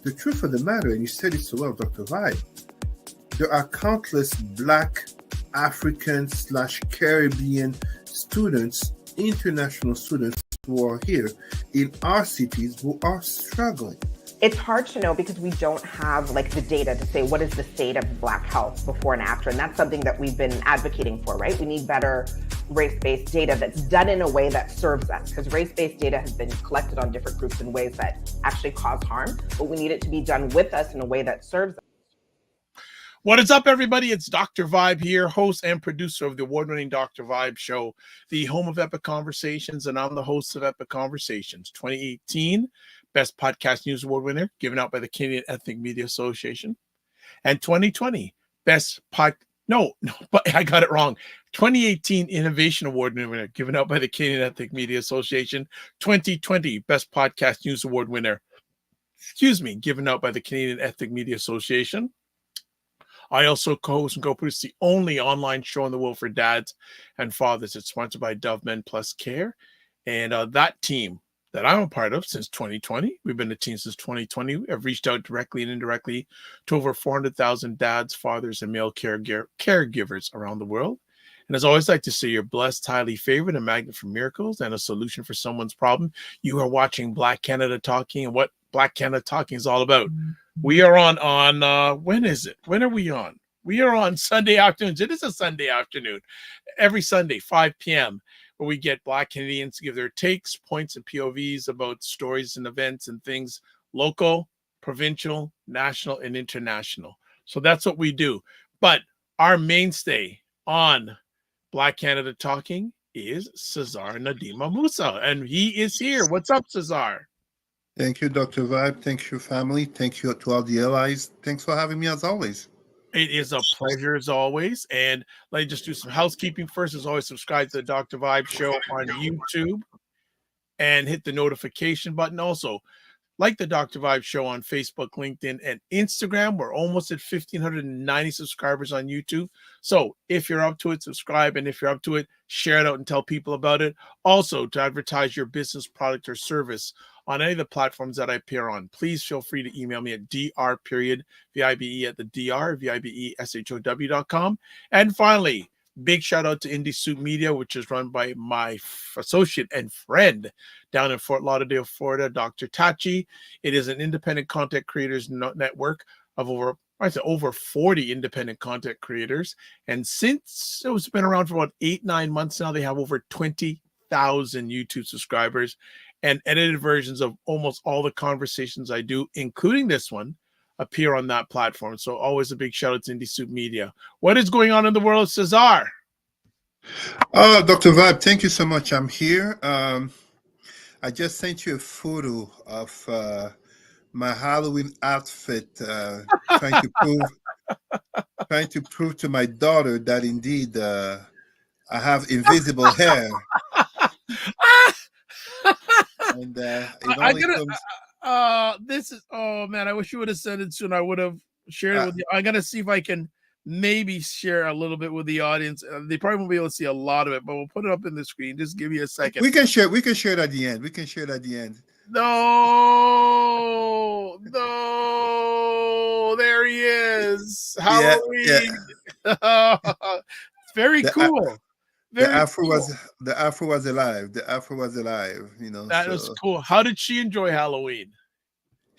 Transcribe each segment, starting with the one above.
the truth of the matter, and you said it so well, Dr. Vibe, there are countless Black, African / Caribbean students, international students who are here in our cities who are struggling. It's hard to know because we don't have like the data to say what is the state of Black health before and after. And that's something that we've been advocating for, right? We need better race-based data that's done in a way that serves us, because race-based data has been collected on different groups in ways that actually cause harm, but we need it to be done with us in a way that serves us. What is up, everybody? It's Dr. Vibe here, host and producer of the award-winning Dr. Vibe Show, the home of Epic Conversations, and I'm the host of Epic Conversations 2018 Best Podcast News Award winner, given out by the Canadian Ethnic Media Association, and 2020 but I got it wrong. 2018 Innovation Award winner, given out by the Canadian Ethnic Media Association. 2020 Best Podcast News Award winner, given out by the Canadian Ethnic Media Association. I also co-host and co-produce the only online show in the world for dads and fathers. It's sponsored by Dove Men Plus Care. And that team that I'm a part of since 2020, we've been a team since 2020. I've reached out directly and indirectly to over 400,000 dads, fathers, and male caregivers around the world. And as always, like to say you're blessed, highly favored, a magnet for miracles, and a solution for someone's problem. You are watching Black Canada Talking, and what Black Canada Talking is all about. We are on when is it? When are we on? We are on Sunday afternoons. It is a Sunday afternoon. Every Sunday, 5 p.m., where we get Black Canadians to give their takes, points, and POVs about stories and events and things local, provincial, national, and international. So that's what we do. But our mainstay on Black Canada Talking is Cesar Ndema-Moussa, and he is here. What's up, Cesar? Thank you, Dr. Vibe. Thank you, family. Thank you to all the allies. Thanks for having me as always. It is a pleasure as always. And let me just do some housekeeping first. As always, subscribe to the Dr. Vibe Show on YouTube and hit the notification button. Also, like the Dr. Vibe Show on Facebook, LinkedIn, and Instagram. We're almost at 1,590 subscribers on YouTube. So if you're up to it, subscribe. And if you're up to it, share it out and tell people about it. Also, to advertise your business, product, or service on any of the platforms that I appear on, please feel free to email me at dr.vibe@vibeshow.com. And finally, big shout out to Indie Soup Media, which is run by my associate and friend down in Fort Lauderdale, Florida, Dr. Tachi. It is an independent content creators network of over 40 independent content creators. And since it's been around for about 8-9 months now, they have over 20,000 YouTube subscribers and edited versions of almost all the conversations I do, including this one, appear on that platform. So always a big shout out to Indie Soup Media. What is going on in the world, Cesar? Dr. Vibe, thank you so much. I'm here. I just sent you a photo of my Halloween outfit, trying to prove to my daughter that indeed I have invisible hair. And this is, oh man, I wish you would have said it soon. I would have shared it with you. I'm gonna see if I can maybe share a little bit with the audience. They probably won't be able to see a lot of it, but we'll put it up in the screen. Just give me a second. We can share it at the end. No, there he is. Halloween. Yeah. Very cool. The Afro was alive. You know, that was cool. How did she enjoy Halloween?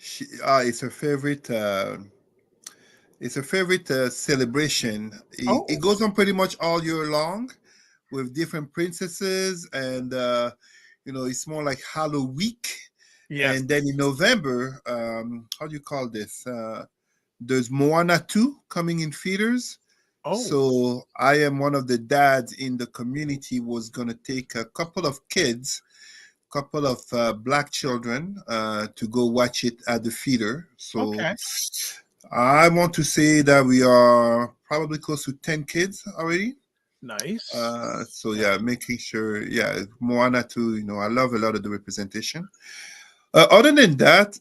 It's her favorite. It's a favorite celebration. It goes on pretty much all year long, with different princesses, and it's more like Halloween. Yes. And then in November, how do you call this? There's Moana 2 coming in theaters. Oh. So I am one of the dads in the community was going to take a couple of Black children to go watch it at the theater. So I want to say that we are probably close to 10 kids already. Nice. So yeah, making sure, Moana 2, I love a lot of the representation. Other than that,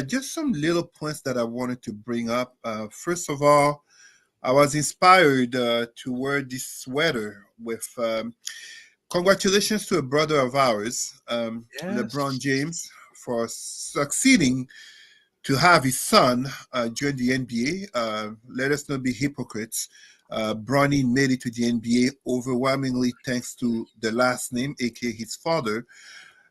just some little points that I wanted to bring up. First of all, I was inspired to wear this sweater with congratulations to a brother of ours, LeBron James, for succeeding to have his son join the NBA. Let us not be hypocrites. Bronny made it to the NBA overwhelmingly thanks to the last name, aka his father.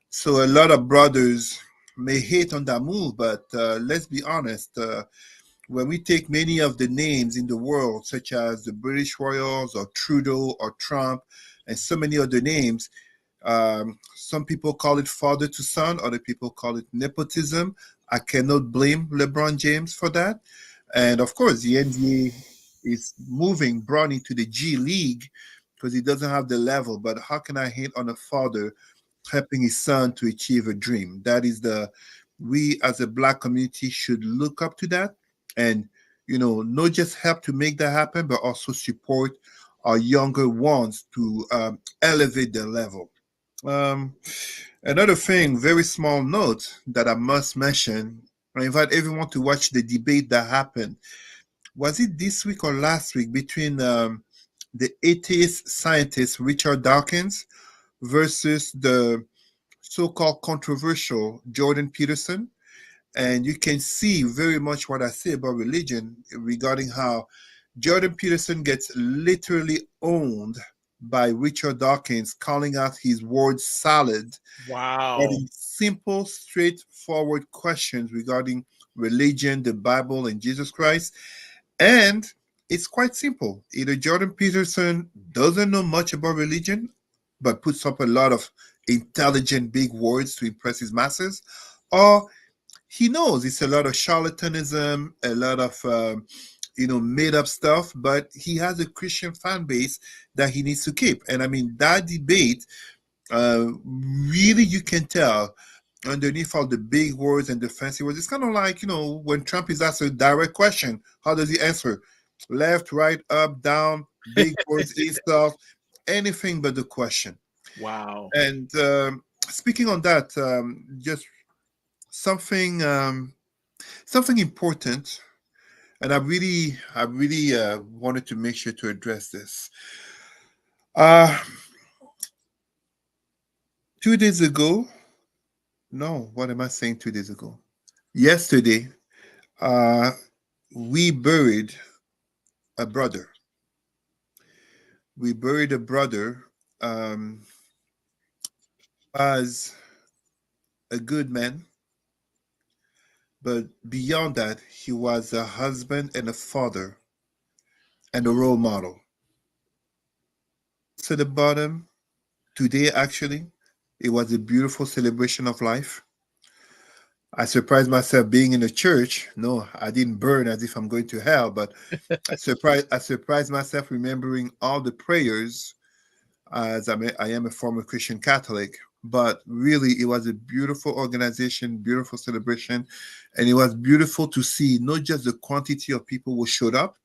So a lot of brothers may hate on that move, but let's be honest. When we take many of the names in the world, such as the British Royals or Trudeau or Trump, and so many other names, some people call it father to son, other people call it nepotism. I cannot blame LeBron James for that. And of course, the NBA is moving Bronny to the G League because he doesn't have the level. But how can I hate on a father helping his son to achieve a dream? That is we as a Black community should look up to that and, not just help to make that happen, but also support our younger ones to elevate their level. Um, Another thing, very small note that I must mention. I invite everyone to watch the debate that happened. Was it this week or last week between the atheist scientist Richard Dawkins versus the so-called controversial Jordan Peterson? And you can see very much what I say about religion regarding how Jordan Peterson gets literally owned by Richard Dawkins, calling out his word salad, Wow. getting simple, straightforward questions regarding religion, the Bible, and Jesus Christ. And it's quite simple. Either Jordan Peterson doesn't know much about religion, but puts up a lot of intelligent big words to impress his masses, or he knows it's a lot of charlatanism, a lot of made up stuff, but he has a Christian fan base that he needs to keep. And I mean that debate, really, you can tell underneath all the big words and the fancy words. It's kind of like when Trump is asked a direct question, how does he answer? Left, right, up, down, big words, insult, anything but the question. Wow. And speaking on that, just something something important, and I really wanted to make sure to address this. Uh 2 days ago, no, what am I saying? 2 days ago, yesterday, uh, we buried a brother. We buried a brother. As a good man, but beyond that, he was a husband and a father and a role model. To the bottom, today actually, it was a beautiful celebration of life. I surprised myself being in a church. No, I didn't burn as if I'm going to hell, but I surprised myself remembering all the prayers as I am a former Christian Catholic. But really, it was a beautiful organization, beautiful celebration, and it was beautiful to see not just the quantity of people who showed up,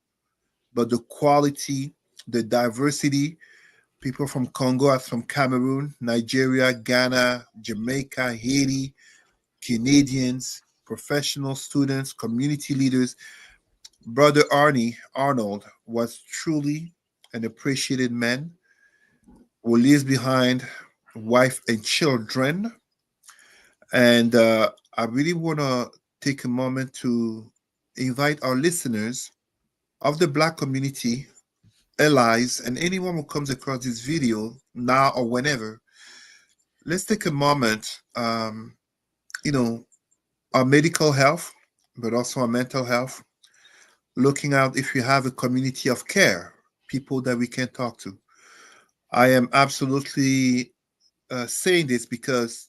but the quality, the diversity. People from Congo, as from Cameroon, Nigeria, Ghana, Jamaica, Haiti, Canadians, professional students, community leaders. Brother Arnold was truly an appreciated man who leaves behind wife and children. And I really want to take a moment to invite our listeners of the Black community, allies, and anyone who comes across this video now or whenever. Let's take a moment, you know, our medical health, but also our mental health, looking out if you have a community of care, people that we can talk to. I am absolutely saying this because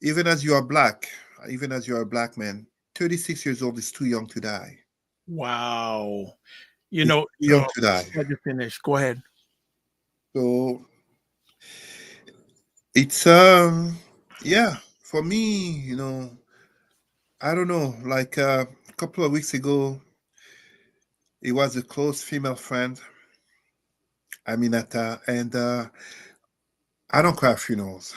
even as you are black, even as you are a black man, 36 years old is too young to die. Wow. You It's know, too young to die. let you finish. Go ahead. So it's yeah, for me, I don't know, like a couple of weeks ago, it was a close female friend, Aminata, and I don't cry at funerals.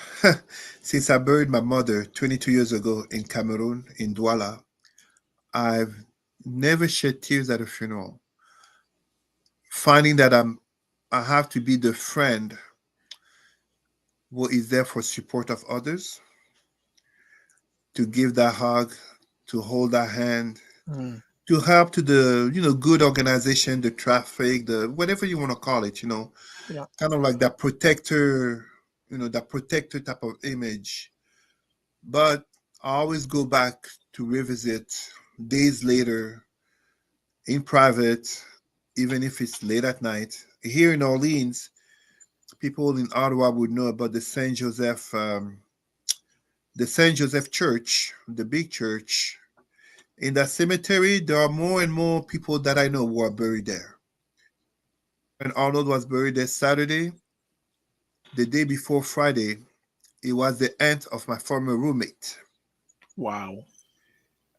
Since I buried my mother 22 years ago in Cameroon, in Douala, I've never shed tears at a funeral. Finding that I have to be the friend who is there for support of others, to give that hug, to hold our hand, Mm. to help to the, good organization, the traffic, the whatever you want to call it, Yeah. kind of like that protector type of image. But I always go back to revisit days later in private, even if it's late at night. Here in Orleans, people in Ottawa would know about the Saint Joseph Church, the big church. In that cemetery, there are more and more people that I know who are buried there. When Arnold was buried there Saturday, the day before Friday, it was the aunt of my former roommate. Wow.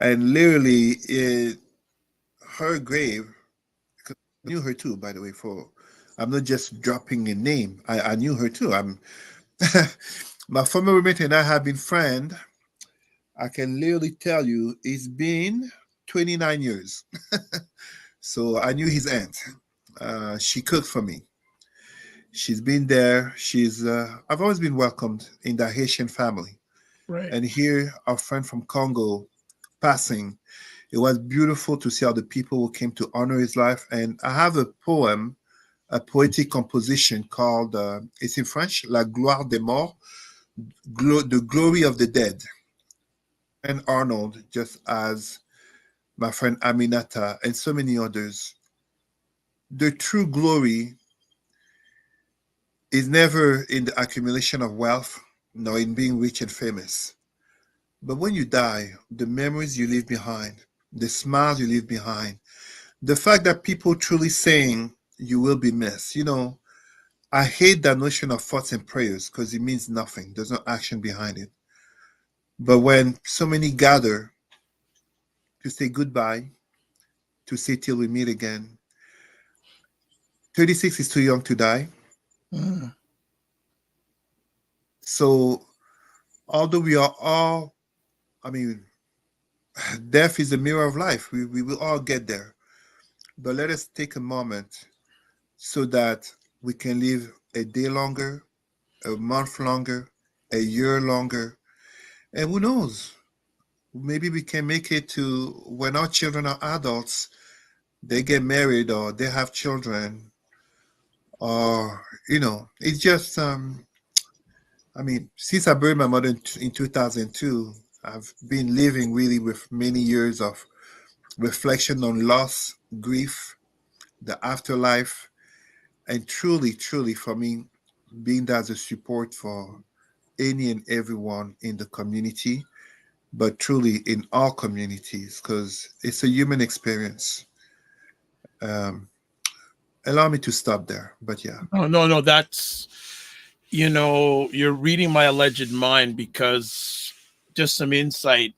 And literally, her grave, I knew her too, by the way, I'm not just dropping a name. I knew her too. My former roommate and I have been friends. I can literally tell you it's been 29 years. So I knew his aunt. She cooked for me. She's been there. I've always been welcomed in the Haitian family. Right. And here, our friend from Congo passing, it was beautiful to see all the people who came to honor his life. And I have a poem, a poetic composition called, it's in French, La gloire des morts, the glory of the dead. And Arnold, just as my friend Aminata and so many others, the true glory is never in the accumulation of wealth, nor in being rich and famous. But when you die, the memories you leave behind, the smiles you leave behind, the fact that people truly saying you will be missed. I hate that notion of thoughts and prayers because it means nothing. There's no action behind it. But when so many gather to say goodbye, to say till we meet again, 36 is too young to die. Mm. So although we are all, I mean, death is a mirror of life. We will all get there. But let us take a moment so that we can live a day longer, a month longer, a year longer. And who knows? Maybe we can make it to when our children are adults, they get married or they have children, or, it's just, since I buried my mother in 2002, I've been living really with many years of reflection on loss, grief, the afterlife, and truly, truly for me, being there as a support for any and everyone in the community, but truly in all communities, because it's a human experience. Um, Allow me to stop there, but yeah. No, no, no. That's, you're reading my alleged mind, because just some insight.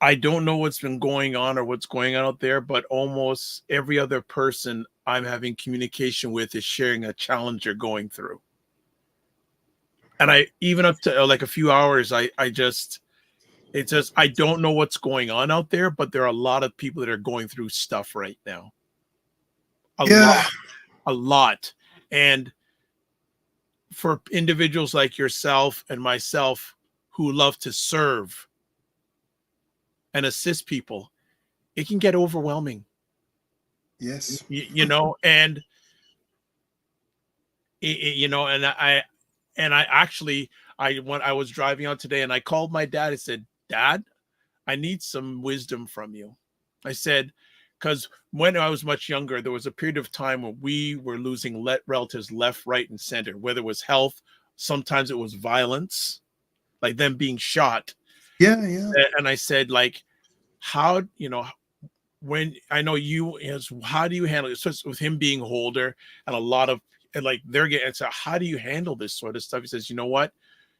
I don't know what's been going on or what's going on out there, but almost every other person I'm having communication with is sharing a challenge they're going through. And I, even up to like a few hours, it's just, I don't know what's going on out there, but there are a lot of people that are going through stuff right now. A Yeah. lot, a lot. And for individuals like yourself and myself who love to serve and assist people, it can get overwhelming. Yes. And and I actually, when I was driving out today, and I called my dad, I said, Dad, I need some wisdom from you. I said, because when I was much younger, there was a period of time when we were losing relatives left, right, and center, whether it was health, sometimes it was violence, like them being shot. Yeah, yeah. And I said, like, how, when I know you is, how do you handle it? So with him being older and a lot of, and like they're getting, so how do you handle this sort of stuff? He says, you know what?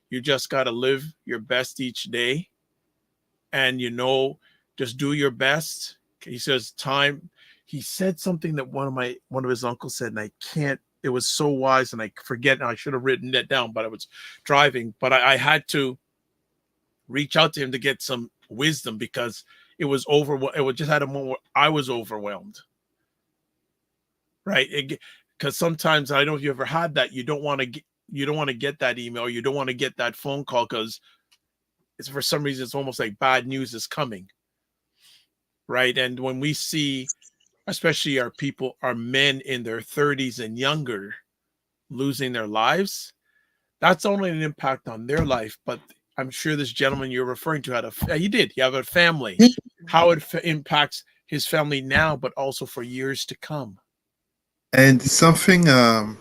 You just got to live your best each day, and just do your best. He says he said something that one of his uncles said, and I can't, it was so wise, and I forget now. I should have written that down, but I was driving, but I had to reach out to him to get some wisdom, because it was just had a moment where I was overwhelmed. Right. Because sometimes, I don't know if you ever had that, you don't want to get that email, you don't want to get that phone call, because it's, for some reason, it's almost like bad news is coming. right? And when we see, especially our men in their 30s and younger, losing their lives, that's only an impact on their life. But I'm sure this gentleman you're referring to he have a family, how it impacts his family now, but also for years to come. And something, I'm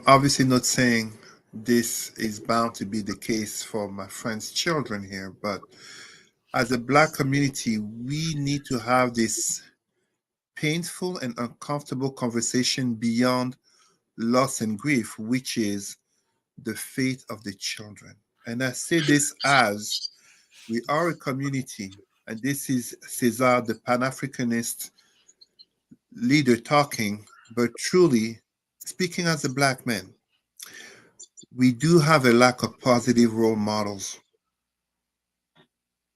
obviously not saying this is bound to be the case for my friend's children here, but as a Black community, we need to have this painful and uncomfortable conversation beyond loss and grief, which is the fate of the children. And I say this as we are a community, and this is Cesar, the Pan Africanist leader, talking, but truly speaking as a Black man. We do have a lack of positive role models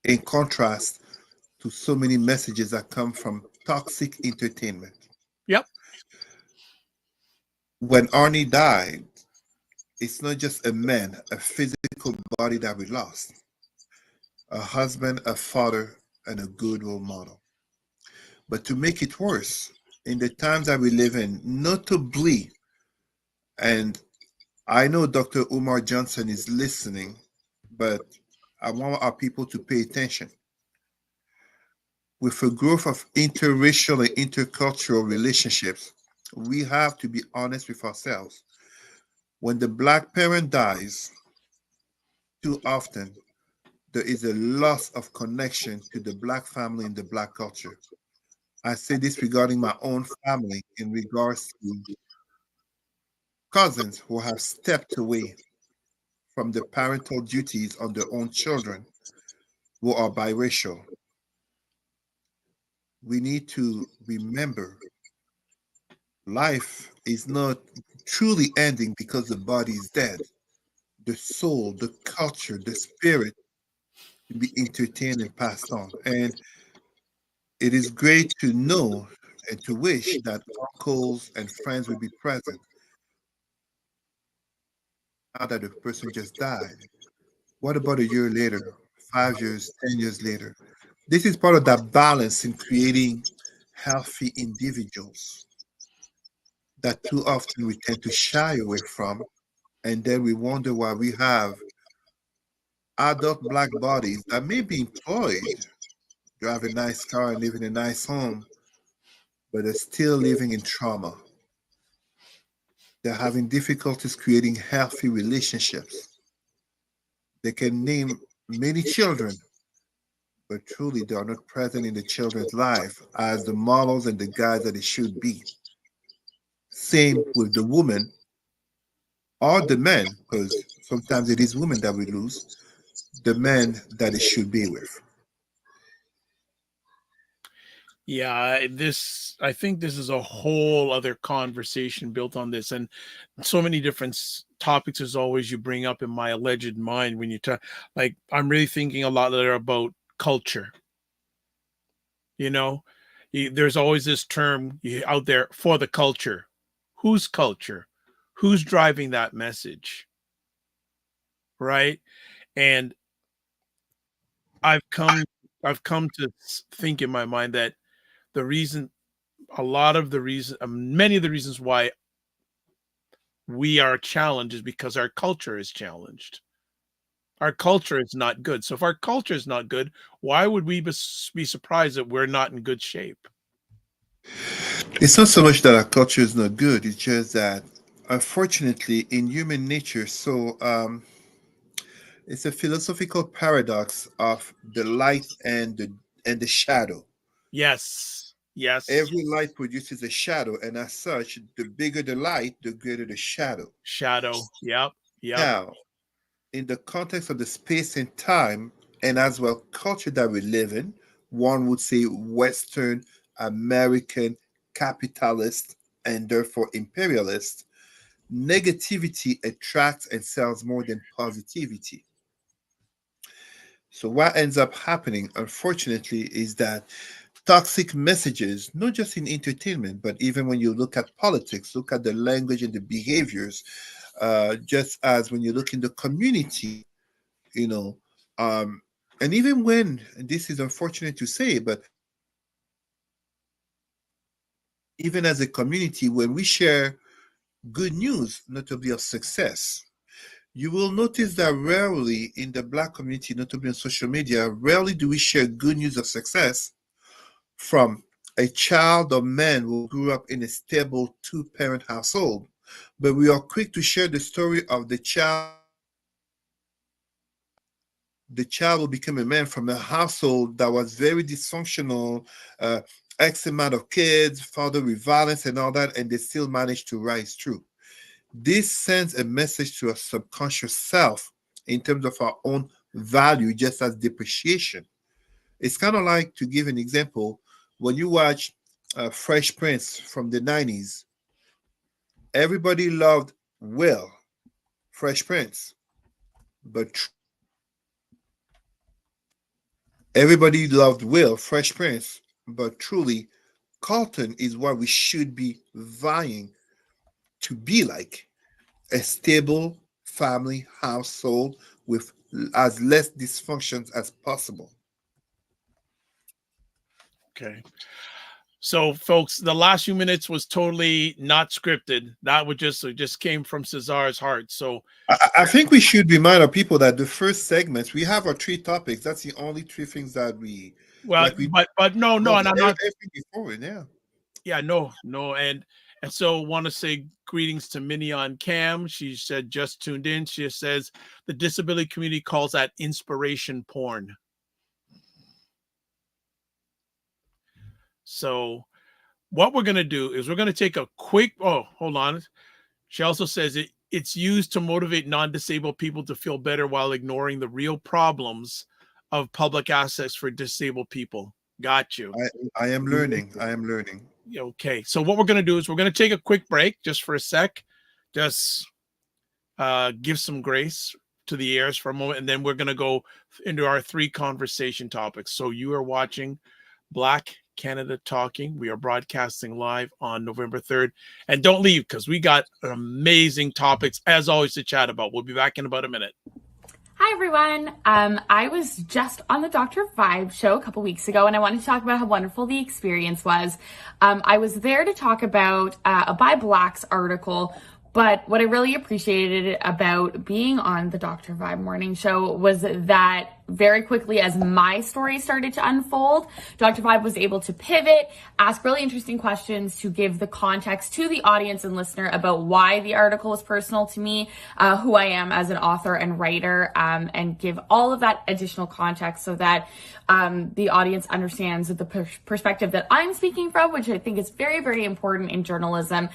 in contrast to so many messages that come from toxic entertainment. Yep. When Arnie died, it's not just a man, a physical body that we lost, a husband, a father, and a good role model. But to make it worse, in the times that we live in, notably, and I know Dr. Umar Johnson is listening, but I want our people to pay attention. With the growth of interracial and intercultural relationships, we have to be honest with ourselves. When the Black parent dies, too often there is a loss of connection to the Black family and the Black culture. I say this regarding my own family in regards to cousins who have stepped away from the parental duties on their own children who are biracial. We need to remember life is not truly ending because the body is dead. The soul, the culture, the spirit can be entertained and passed on. And it is great to know and to wish that uncles and friends will be present now that the person just died. What about a year later, 5 years, 10 years later? This is part of that balance in creating healthy individuals that too often we tend to shy away from. And then we wonder why we have adult Black bodies that may be employed, drive a nice car, and live in a nice home, but are still living in trauma. They're having difficulties creating healthy relationships. They can name many children, but truly they are not present in the children's life as the models and the guides that they should be. Same with the woman or the men, because sometimes it is women that we lose, the men that it should be with. Yeah, I think this is a whole other conversation built on this, and so many different topics as always you bring up in my alleged mind when you talk. Like, I'm really thinking a lot there about culture. You know, there's always this term out there for the culture. Whose culture? Who's driving that message? Right? And I've come I've come to think in my mind that the reason a lot of the reason many of the reasons why we are challenged is because our culture is challenged. Our culture is not good. So if our culture is not good, why would we be surprised that we're not in good shape? It's not so much that our culture is not good, it's just that unfortunately in human nature, it's a philosophical paradox of the light and the shadow. Yes. Yes. Every light produces a shadow, and as such, the bigger the light, the greater the shadow. Shadow. Yep. Yep. Now, in the context of the space and time, and as well culture that we live in, one would say Western American capitalist and therefore imperialist, negativity attracts and sells more than positivity. So what ends up happening, unfortunately, is that toxic messages, not just in entertainment, but even when you look at politics, look at the language and the behaviors, just as when you look in the community, you know, um, And even when, and this is unfortunate to say, but even as a community, when we share good news, notably of success, you will notice that rarely in the Black community, notably on social media, rarely do we share good news of success from a child or man who grew up in a stable two-parent household. But we are quick to share the story of the child will become a man from a household that was very dysfunctional, uh, X amount of kids, father with violence and all that, and they still managed to rise through. This sends a message to our subconscious self in terms of our own value, just as depreciation. It's kind of like, to give an example, when you watch Fresh Prince from the 90s, everybody loved Will, Fresh Prince, but everybody loved Will, Fresh Prince, but truly, Carlton is what we should be vying to be like, a stable family household with as less dysfunctions as possible. Okay. So, folks, the last few minutes was totally not scripted. That would just came from Cesar's heart. So, I think we should remind our people that the first segments we have our three topics. That's the only three things that we well, like. We but no, and I'm not. everything before it. Yeah. Yeah, no, and so want to say greetings to Minnie on Cam. She said just tuned in. She says the disability community calls that inspiration porn. So what we're going to do is we're going to take a quick, oh, hold on. She also says it's used to motivate non-disabled people to feel better while ignoring the real problems of public access for disabled people. Got you. I am learning. I am learning. Okay. So what we're going to do is we're going to take a quick break just for a sec. Just give some grace to the ears for a moment. And then we're going to go into our three conversation topics. So you are watching Black Canada Talking. We are broadcasting live on November 3rd. And don't leave because we got amazing topics, as always, to chat about. We'll be back in about a minute. Hi, everyone. I was just on the Dr. Vibe show a couple weeks ago, and I wanted to talk about how wonderful the experience was. I was there to talk about a Buy Blacks article, but what I really appreciated about being on the Dr. Vibe morning show was that very quickly as my story started to unfold, Dr. Vibe was able to pivot, ask really interesting questions to give the context to the audience and listener about why the article was personal to me, who I am as an author and writer, and give all of that additional context so that the audience understands the perspective that I'm speaking from, which I think is very, very important in journalism.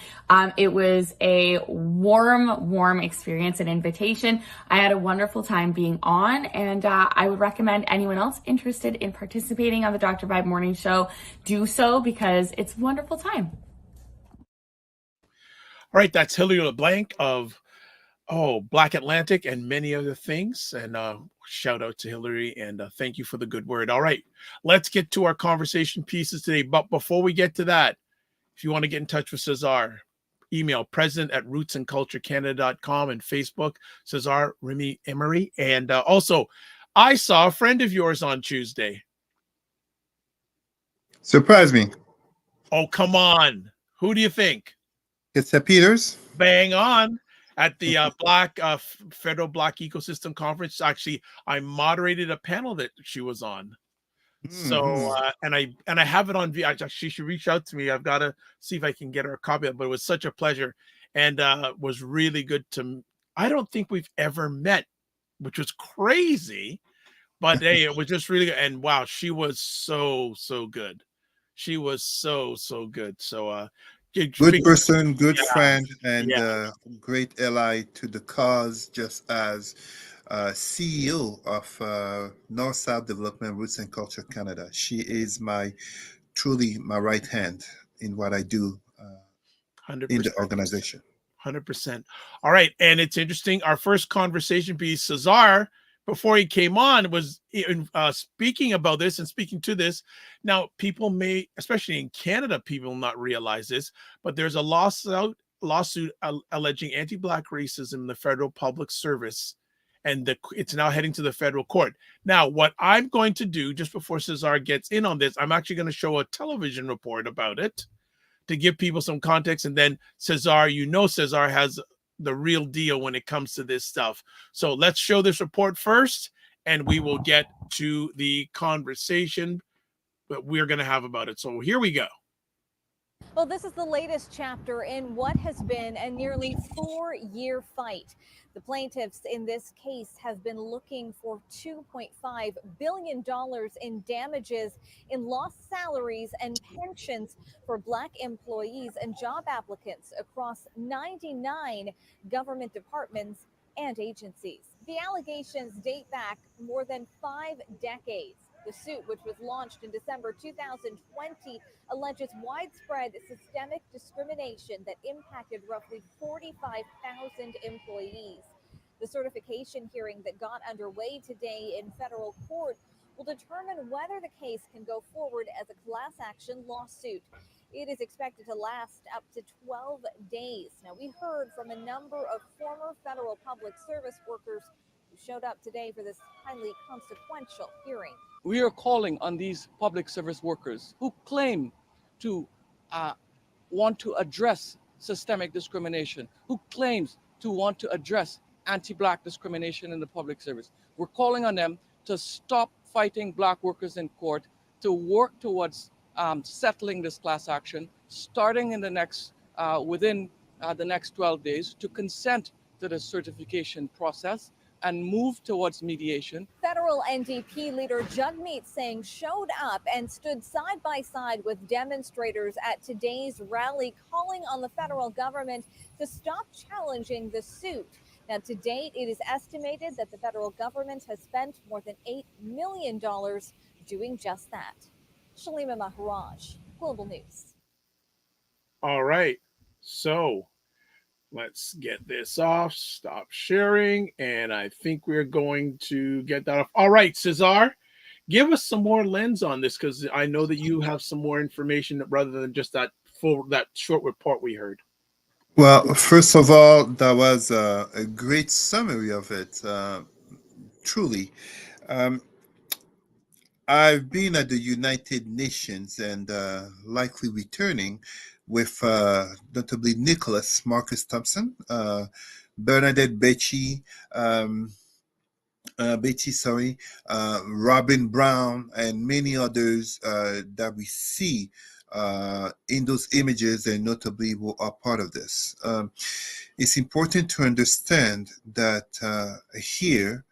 It was a warm experience and invitation. I had a wonderful time being on, and I would recommend anyone else interested in participating on the Dr. Vibe morning show do so because it's a wonderful time. All right, that's Hilary LeBlanc of Black Atlantic and many other things. And shout out to Hilary and thank you for the good word. All right, let's get to our conversation pieces today. But before we get to that, if you want to get in touch with Cesar, email president@rootsandculturecanada.com and Facebook, Cesar Remy Emery. And also, I saw a friend of yours on Tuesday. Surprise me. Oh, come on. Who do you think? It's Peters. Bang on. At the Federal Black Ecosystem Conference. Actually, I moderated a panel that she was on. So and I have it on video. She should reach out to me. I've got to see if I can get her a copy of it. But it was such a pleasure and was really good to. I don't think we've ever met, which was crazy. But hey, it was just really good. And wow, she was so good. She was so good. So good person, good friend, and great ally to the cause, just as CEO of North South Development Roots and Culture Canada. She is truly my right hand in what I do in the organization. 100%. All right. And it's interesting. Our first conversation piece, Cesar, before he came on, was speaking about this and speaking to this. Now, people may, especially in Canada, people not realize this, but there's a lawsuit alleging anti-Black racism in the federal public service. and it's now heading to the federal court. Now, what I'm going to do just before Cesar gets in on this, I'm actually going to show a television report about it to give people some context. And then Cesar, Cesar has the real deal when it comes to this stuff. So let's show this report first, and we will get to the conversation that we're going to have about it. So here we go. Well, this is the latest chapter in what has been a nearly 4-year fight. The plaintiffs in this case have been looking for $2.5 billion in damages in lost salaries and pensions for Black employees and job applicants across 99 government departments and agencies. The allegations date back more than 5 decades. The suit, which was launched in December 2020, alleges widespread systemic discrimination that impacted roughly 45,000 employees. The certification hearing that got underway today in federal court will determine whether the case can go forward as a class action lawsuit. It is expected to last up to 12 days. Now, we heard from a number of former federal public service workers who showed up today for this highly consequential hearing. We are calling on these public service workers who claim to want to address systemic discrimination, who claims to want to address anti-Black discrimination in the public service. We're calling on them to stop fighting Black workers in court, to work towards settling this class action, starting in the next within the next 12 days, to consent to the certification process and move towards mediation. Federal NDP leader Jagmeet Singh showed up and stood side by side with demonstrators at today's rally, calling on the federal government to stop challenging the suit. Now, to date, it is estimated that the federal government has spent more than $8 million doing just that. Shalima Maharaj, Global News. All right. So let's get this off. Stop sharing. And I think we're going to get that off. All right, Cesar, give us some more lens on this, because I know that you have some more information rather than just that short report we heard. Well, first of all, that was a great summary of it, truly. I've been at the United Nations and likely returning with notably Nicholas Marcus Thompson, Bernadette Betty, Robin Brown, and many others that we see in those images, and notably who are part of this. It's important to understand that here,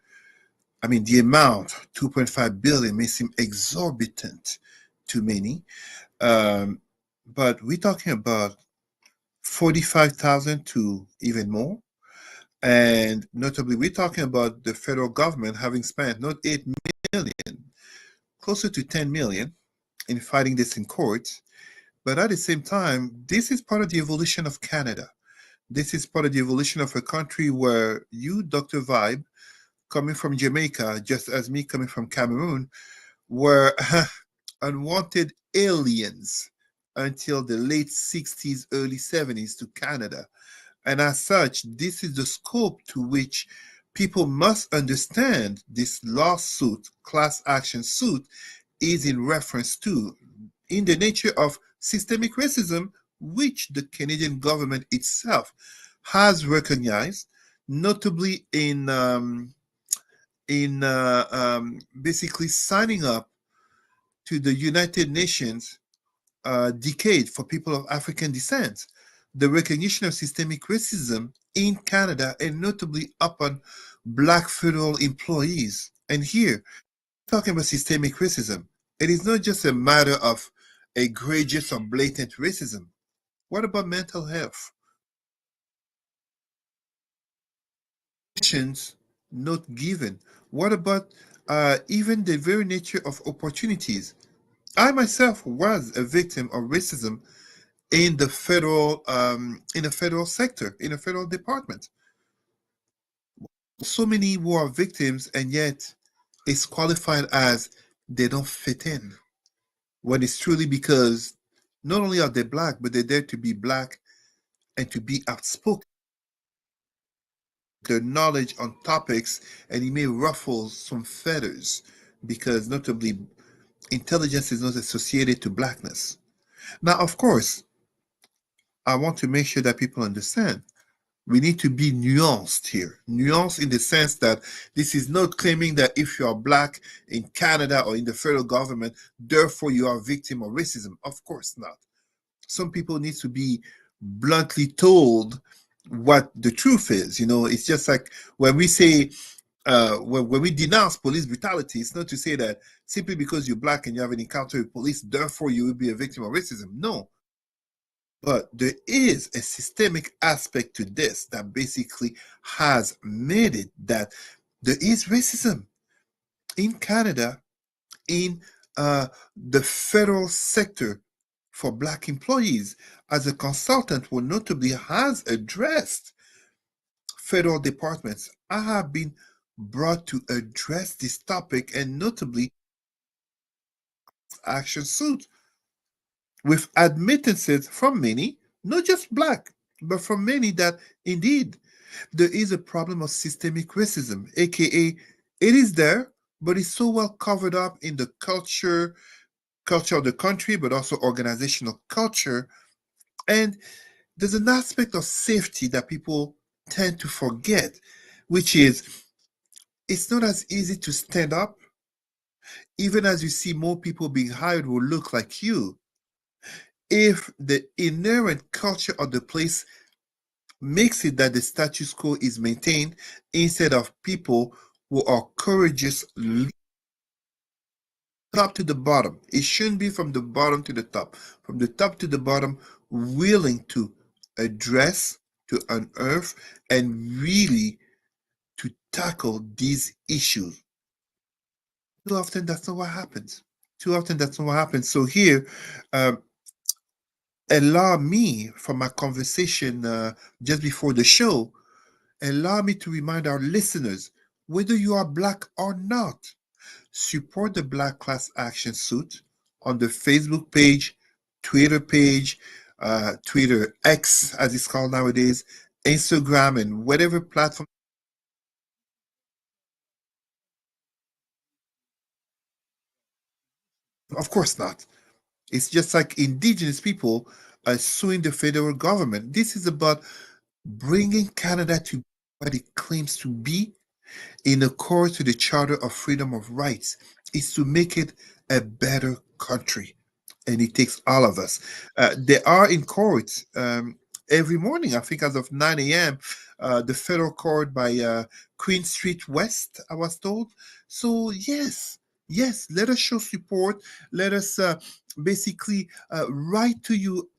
I mean, the amount, 2.5 billion, may seem exorbitant to many, but we're talking about 45,000 to even more. And notably, we're talking about the federal government having spent not 8 million, closer to 10 million in fighting this in court. But at the same time, this is part of the evolution of Canada. This is part of the evolution of a country where you, Dr. Vibe, coming from Jamaica, just as me coming from Cameroon, were unwanted aliens until the late 60s, early 70s to Canada. And as such, this is the scope to which people must understand this lawsuit, class action suit, is in reference to, in the nature of systemic racism, which the Canadian government itself has recognized, notably in basically signing up to the United Nations Decade for People of African Descent, the recognition of systemic racism in Canada, and notably upon Black federal employees. And here, talking about systemic racism, it is not just a matter of egregious or blatant racism. What about mental health? Not given. What about even the very nature of opportunities? I myself was a victim of racism in the federal sector, in a federal department. So many who are victims, and yet it's qualified as they don't fit in, when it's truly because not only are they Black, but they're there to be Black and to be outspoken. their knowledge on topics, and it may ruffle some feathers because, notably, intelligence is not associated to blackness. Now, of course, I want to make sure that people understand we need to be nuanced here. Nuanced in the sense that this is not claiming that if you are black in Canada or in the federal government, therefore you are a victim of racism. Of course not. Some people need to be bluntly told what the truth is. It's just like when we say, when we denounce police brutality, it's not to say that simply because you're black and you have an encounter with police, therefore you will be a victim of racism. No. But there is a systemic aspect to this that basically has made it that there is racism in Canada, in the federal sector for black employees. As a consultant who notably has addressed federal departments, I have been brought to address this topic, and notably action suit with admittances from many, not just black, but from many, that indeed there is a problem of systemic racism, aka it is there, but it's so well covered up in the culture of the country, but also organizational culture. And there's an aspect of safety that people tend to forget, which is it's not as easy to stand up, even as you see more people being hired who look like you, if the inherent culture of the place makes it that the status quo is maintained instead of people who are courageous, top to the bottom. It shouldn't be from the bottom to the top. From the top to the bottom, willing to address, to unearth, and really to tackle these issues. Too often, that's not what happens. Too often, that's not what happens. So here, allow me, from my conversation just before the show, allow me to remind our listeners, whether you are black or not, support the Black Class Action Suit on the Facebook page, Twitter page, Twitter X as it's called nowadays, Instagram, and whatever platform. Of course not. It's just like indigenous people suing the federal government. This is about bringing Canada to what it claims to be in accord to the Charter of Freedom of Rights, is to make it a better country. And it takes all of us. They are in court every morning, I think as of 9 a.m., the federal court by Queen Street West, I was told. So, yes, let us show support. Let us basically write to you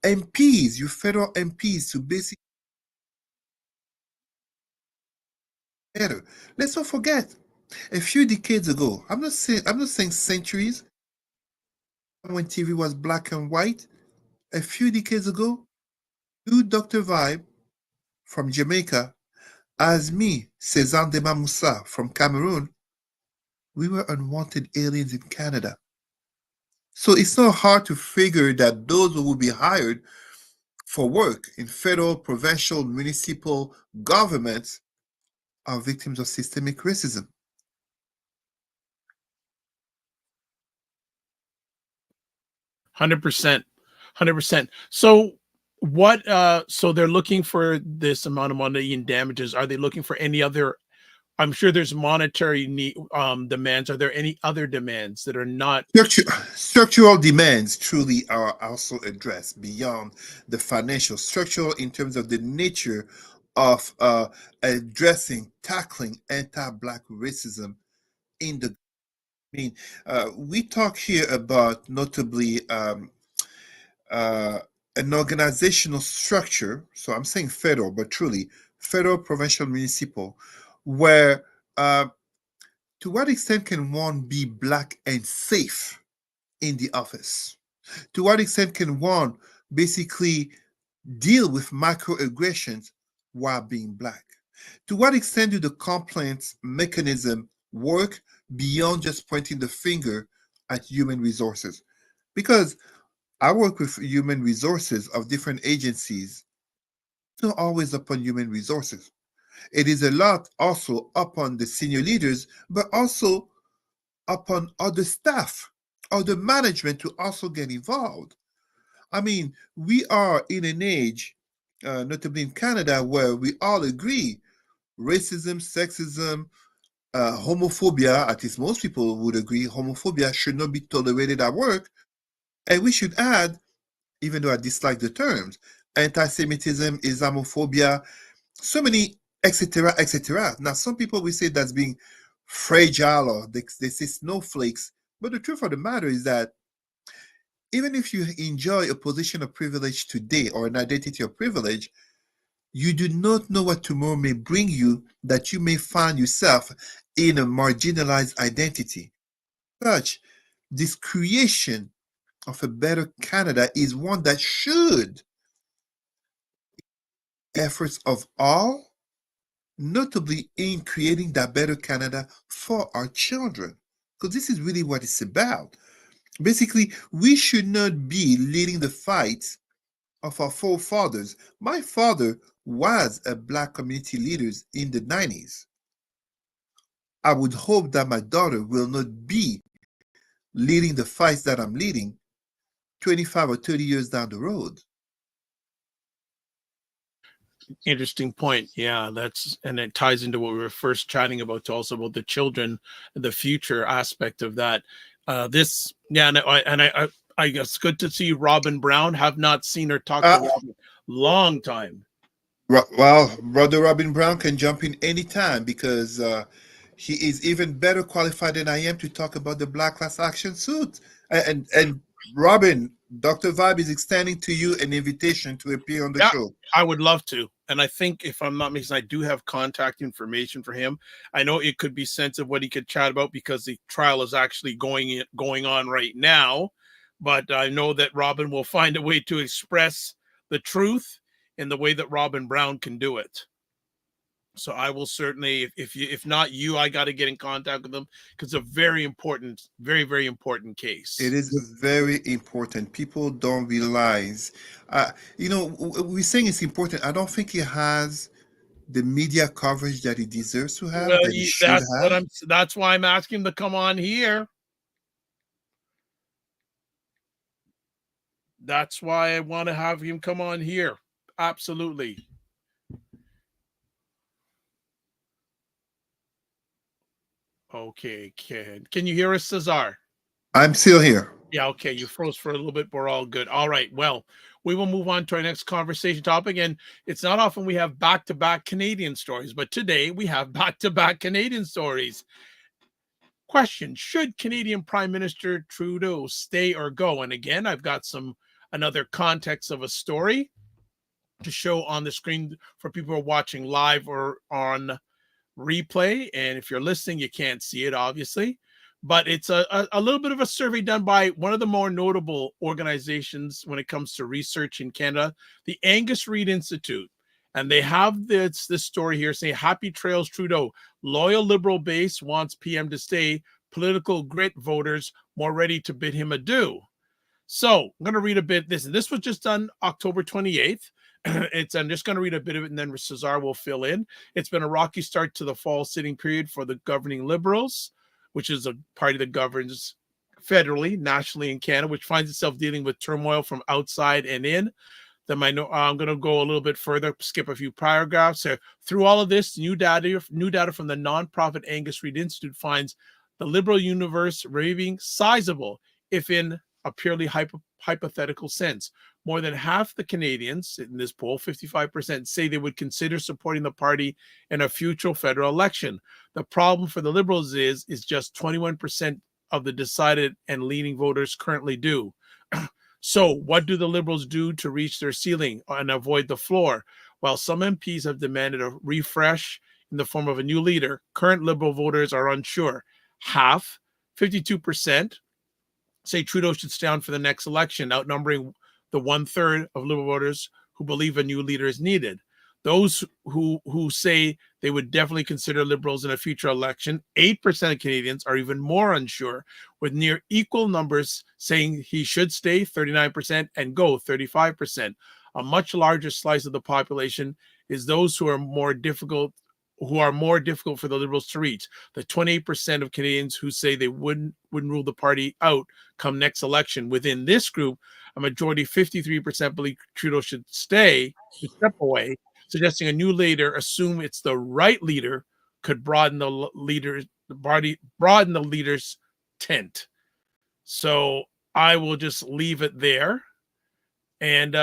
MPs, you federal MPs, to basically better. Let's not forget, a few decades ago, I'm not saying centuries, when TV was black and white, a few decades ago, you, Dr. Vibe from Jamaica, as me, Cesar Ndema-Moussa from Cameroon, we were unwanted aliens in Canada. So it's not hard to figure that those who will be hired for work in federal, provincial, municipal governments are victims of systemic racism. 100%. 100%. So what so they're looking for this amount of money in damages. Are they looking for any other, I'm sure there's monetary demands. Are there any other demands that are not Structural demands truly are also addressed beyond the financial. Structural in terms of the nature of addressing, tackling anti-black racism in the. I mean, we talk here about notably an organizational structure. So I'm saying federal, but truly federal, provincial, municipal, where to what extent can one be black and safe in the office? To what extent can one basically deal with microaggressions while being black? To what extent do the complaints mechanism work beyond just pointing the finger at human resources? Because I work with human resources of different agencies, not always upon human resources. It is a lot also upon the senior leaders, but also upon other staff, other management to also get involved. I mean, we are in an age, notably in Canada, where we all agree racism, sexism, homophobia, at least most people would agree, homophobia should not be tolerated at work. And we should add, even though I dislike the terms, anti-Semitism, Islamophobia, so many, etc., etc. Now, some people will say that's being fragile or they say snowflakes. But the truth of the matter is that even if you enjoy a position of privilege today or an identity of privilege, you do not know what tomorrow may bring you, that you may find yourself in a marginalized identity. Such, this creation of a better Canada is one that should efforts of all, notably in creating that better Canada for our children. Because this is really what it's about. Basically, we should not be leading the fight of our forefathers. My father was a Black community leader in the 90s. I would hope that my daughter will not be leading the fights that I'm leading 25 or 30 years down the road. Interesting point. Yeah, and it ties into what we were first chatting about, also about the children, the future aspect of that. I guess good to see Robin Brown. Have not seen her talk to Robin long time. Well, Brother Robin Brown can jump in anytime because he is even better qualified than I am to talk about the Black Class Action suit. And Robin, Dr. Vibe is extending to you an invitation to appear on the show. I would love to. And I think, if I'm not mistaken, I do have contact information for him. I know it could be sensitive what he could chat about because the trial is actually going on right now. But I know that Robin will find a way to express the truth in the way that Robin Brown can do it. So I will certainly, if not you, I got to get in contact with them because it's a very, very important case. It is very important. People don't realize, we're saying it's important. I don't think it has the media coverage that it deserves to have. Well, that's why I'm asking him to come on here. That's why I want to have him come on here. Absolutely. Okay, can you hear us, Cesar? I'm still here. Yeah, okay. You froze for a little bit. We're all good. All right. Well, we will move on to our next conversation topic. And it's not often we have back-to-back Canadian stories, but today we have back-to-back Canadian stories. Question: should Canadian Prime Minister Trudeau stay or go? And again, I've got another context of a story to show on the screen for people who are watching live or on replay. And if you're listening, you can't see it, obviously. But it's a little bit of a survey done by one of the more notable organizations when it comes to research in Canada, the Angus Reid Institute. And they have this story here saying, happy trails Trudeau. Loyal Liberal base wants PM to stay. Political grit voters more ready to bid him adieu. So I'm going to read a bit this. And this was just done October 28th. I'm just going to read a bit of it and then Cesar will fill in. It's been a rocky start to the fall sitting period for the governing Liberals, which is a party that governs federally, nationally in Canada, which finds itself dealing with turmoil from outside and in. I'm going to go a little bit further, skip a few paragraphs. Through all of this, new data from the nonprofit Angus Reid Institute finds the Liberal universe remaining sizable, if in a purely hypothetical sense. More than half the Canadians in this poll, 55%, say they would consider supporting the party in a future federal election. The problem for the Liberals is just 21% of the decided and leaning voters currently do. So what do the Liberals do to reach their ceiling and avoid the floor? While some MPs have demanded a refresh in the form of a new leader, current Liberal voters are unsure. Half, 52%, say Trudeau should stay on for the next election, outnumbering the 1/3 of Liberal voters who believe a new leader is needed. Those who say they would definitely consider Liberals in a future election, 8% of Canadians are even more unsure, with near equal numbers saying he should stay, 39%, and go, 35%. A much larger slice of the population is those who are more difficult who are more difficult for the Liberals to reach. The 28% of Canadians who say they wouldn't rule the party out come next election. Within this group, a majority, 53%, believe Trudeau should step away, suggesting a new leader, assume it's the right leader, could broaden the leader's tent. So I will just leave it there. And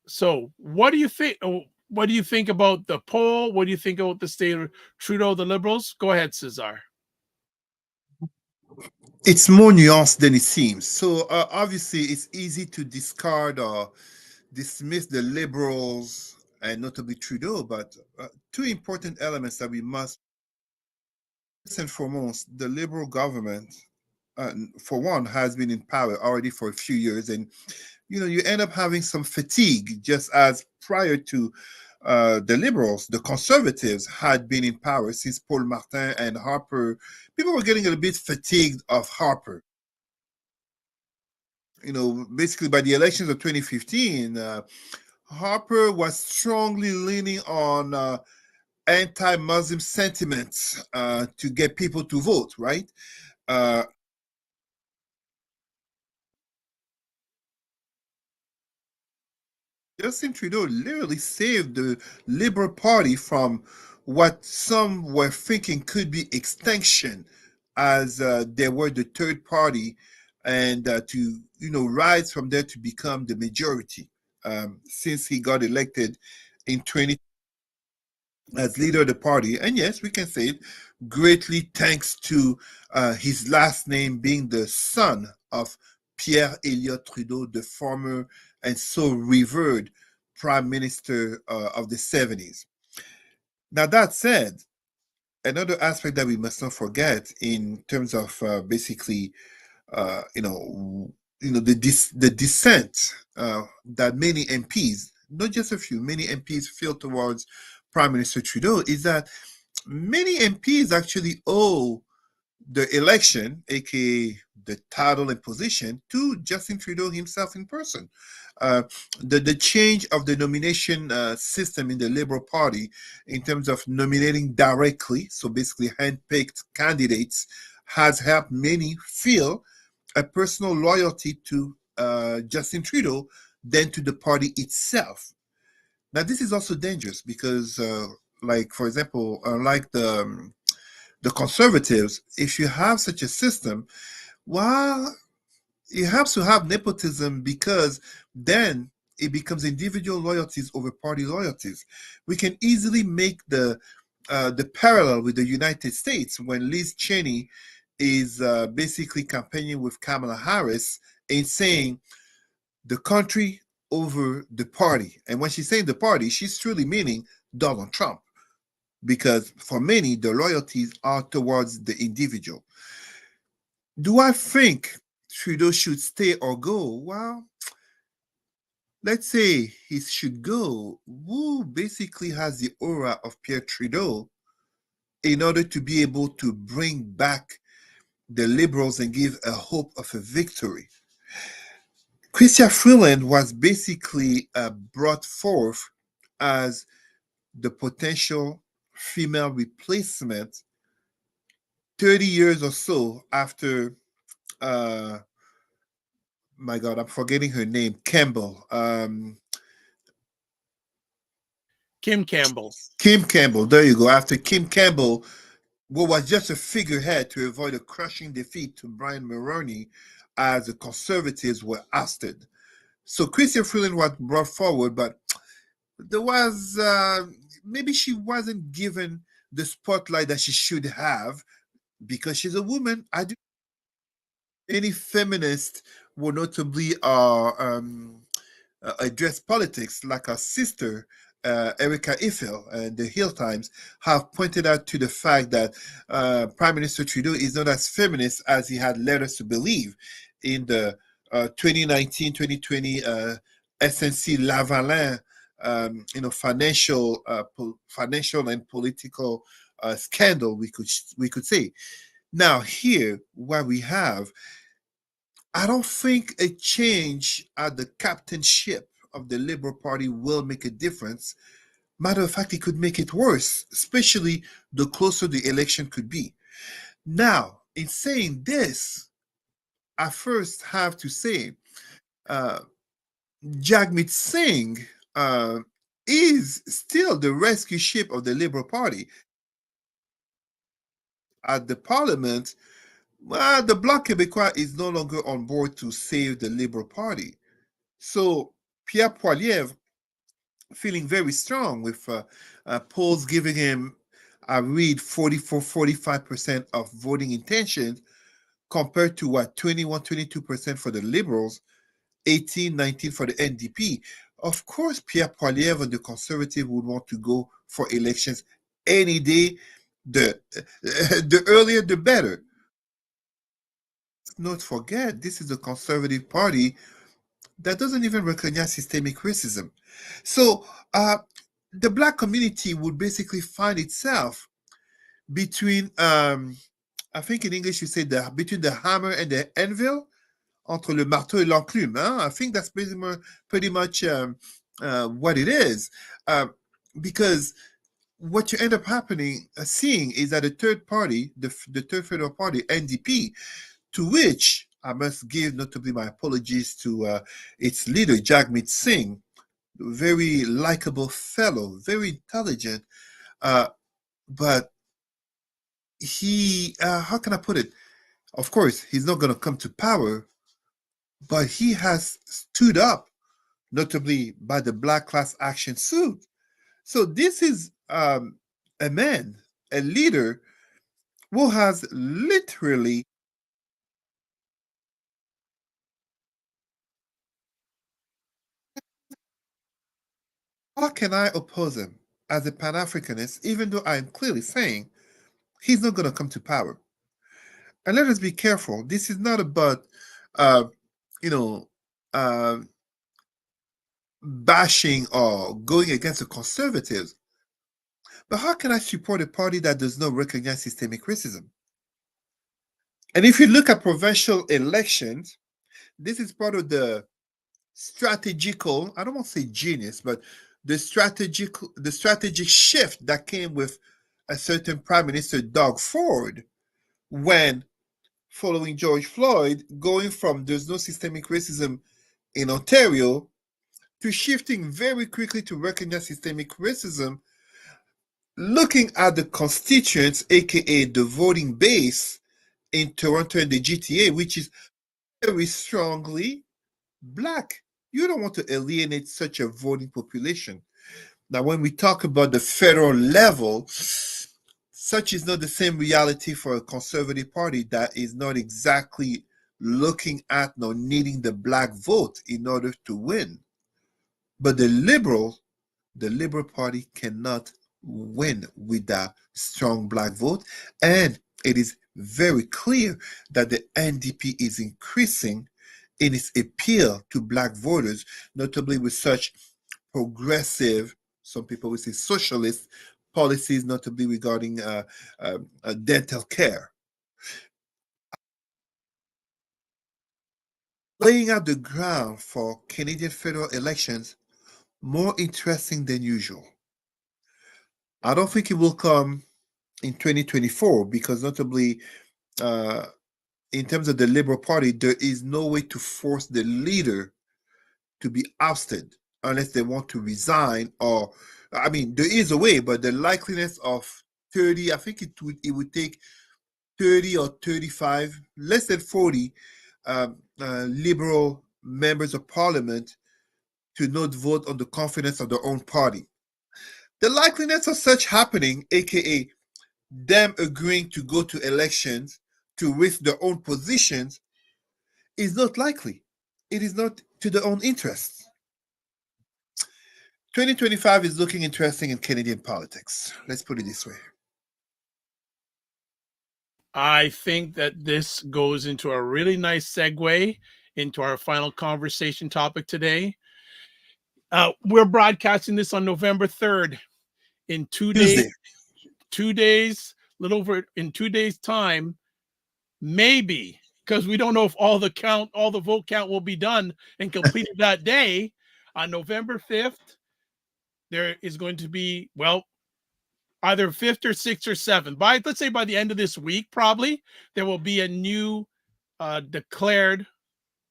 so what do you think? What do you think about the poll? What do you think about the state of Trudeau, the Liberals? Go ahead, Cesar. It's more nuanced than it seems. So obviously, it's easy to discard or dismiss the Liberals and notably Trudeau, but two important elements that we must, first and foremost, the Liberal government, for one, has been in power already for a few years, and you end up having some fatigue, just as prior to the Liberals, the Conservatives had been in power since Paul Martin and Harper. People were getting a bit fatigued of Harper. Basically by the elections of 2015, Harper was strongly leaning on anti-Muslim sentiments to get people to vote, right? Justin Trudeau literally saved the Liberal Party from what some were thinking could be extinction, as they were the third party, and to rise from there to become the majority. Since he got elected in 20 as leader of the party, and yes, we can say it greatly thanks to his last name being the son of Pierre Elliott Trudeau, the former and so revered prime minister of the 70s. Now, that said, another aspect that we must not forget in terms of basically, the dissent that many MPs, not just a few, many MPs feel towards Prime Minister Trudeau is that many MPs actually owe the election, aka the title and position, to Justin Trudeau himself in person. The change of the nomination system in the Liberal Party in terms of nominating directly, so basically hand-picked candidates, has helped many feel a personal loyalty to Justin Trudeau than to the party itself. Now, this is also dangerous because, like, for example, like the Conservatives, if you have such a system, well, it helps to have nepotism because then it becomes individual loyalties over party loyalties. We can easily make the parallel with the United States when Liz Cheney is basically campaigning with Kamala Harris and saying the country over the party. And when she's saying the party, she's truly meaning Donald Trump, because for many, the loyalties are towards the individual. Do I think Trudeau should stay or go? Well, let's say he should go. Who basically has the aura of Pierre Trudeau in order to be able to bring back the Liberals and give a hope of a victory? Chrystia Freeland was basically brought forth as the potential female replacement 30 years or so after, my God, I'm forgetting her name, Campbell. Kim Campbell. Kim Campbell, there you go. After Kim Campbell, what was just a figurehead to avoid a crushing defeat to Brian Mulroney as the Conservatives were ousted. So Chrystia Freeland was brought forward, but there was, maybe she wasn't given the spotlight that she should have because she's a woman. I do any feminist will notably address politics, like our sister Erica Iffel and the Hill Times have pointed out to the fact that Prime Minister Trudeau is not as feminist as he had led us to believe in the 2019-2020 SNC Lavalin financial and political scandal, we could say. Now here, what we have, I don't think a change at the captainship of the Liberal Party will make a difference Matter of fact, it could make it worse, especially the closer the election could be. Now, in saying this, I first have to say uh, Jagmeet Singh is still the rescue ship of the Liberal Party. At the parliament, the Bloc Québécois is no longer on board to save the Liberal Party. So Pierre Poilievre, feeling very strong with polls giving him, I read, 44-45% of voting intentions compared to what, 21-22% for the Liberals, 18-19 for the NDP. Of course, Pierre Poilievre and the Conservative would want to go for elections any day. The earlier, the better. Let's not forget, this is a Conservative Party that doesn't even recognize systemic racism. So the Black community would basically find itself between, I think in English you say between the hammer and the anvil, entre le marteau et l'enclume. I think that's pretty much what it is. Because what you end up seeing is that the third party, the third federal party, NDP, to which I must give notably my apologies to its leader, Jagmeet Singh, very likable fellow, very intelligent, but he, how can I put it? Of course, he's not going to come to power, but he has stood up, notably by the Black Class Action suit. So this is a man, a leader, who has literally how can I oppose him as a Pan-Africanist, even though I'm clearly saying he's not going to come to power? And let us be careful. This is not about, you know, uh, bashing or going against the conservatives. But how can I support a party that does not recognize systemic racism? And if you look at provincial elections, this is part of the strategical, I don't want to say genius, but the strategic shift that came with a certain Prime Minister Doug Ford when following George Floyd, going from there's no systemic racism in Ontario to shifting very quickly to recognize systemic racism, looking at the constituents, aka the voting base in Toronto and the GTA, which is very strongly Black. You don't want to alienate such a voting population. Now, when we talk about the federal level, such is not the same reality for a conservative party that is not exactly looking at nor needing the Black vote in order to win. But the Liberal Party cannot win with that strong Black vote. And it is very clear that the NDP is increasing in its appeal to Black voters, notably with such progressive, some people would say socialist policies, notably regarding dental care. Laying out the ground for Canadian federal elections more interesting than usual. I don't think it will come in 2024 because notably in terms of the Liberal Party, there is no way to force the leader to be ousted unless they want to resign or, I mean, there is a way, but the likeliness of 30, I think it would take 30 or 35, less than 40 Liberal members of Parliament to not vote on the confidence of their own party. The likeliness of such happening, aka them agreeing to go to elections to risk their own positions, is not likely. It is not to their own interests. 2025 is looking interesting in Canadian politics. Let's put it this way. I think that this goes into a really nice segue into our final conversation topic today. We're broadcasting this on November 3rd. In 2 days, in 2 days' time, maybe, because we don't know if all the vote count will be done and completed that day. On November 5th, there is going to be, well, either 5th or 6th or 7th. Let's say by the end of this week, probably, there will be a new declared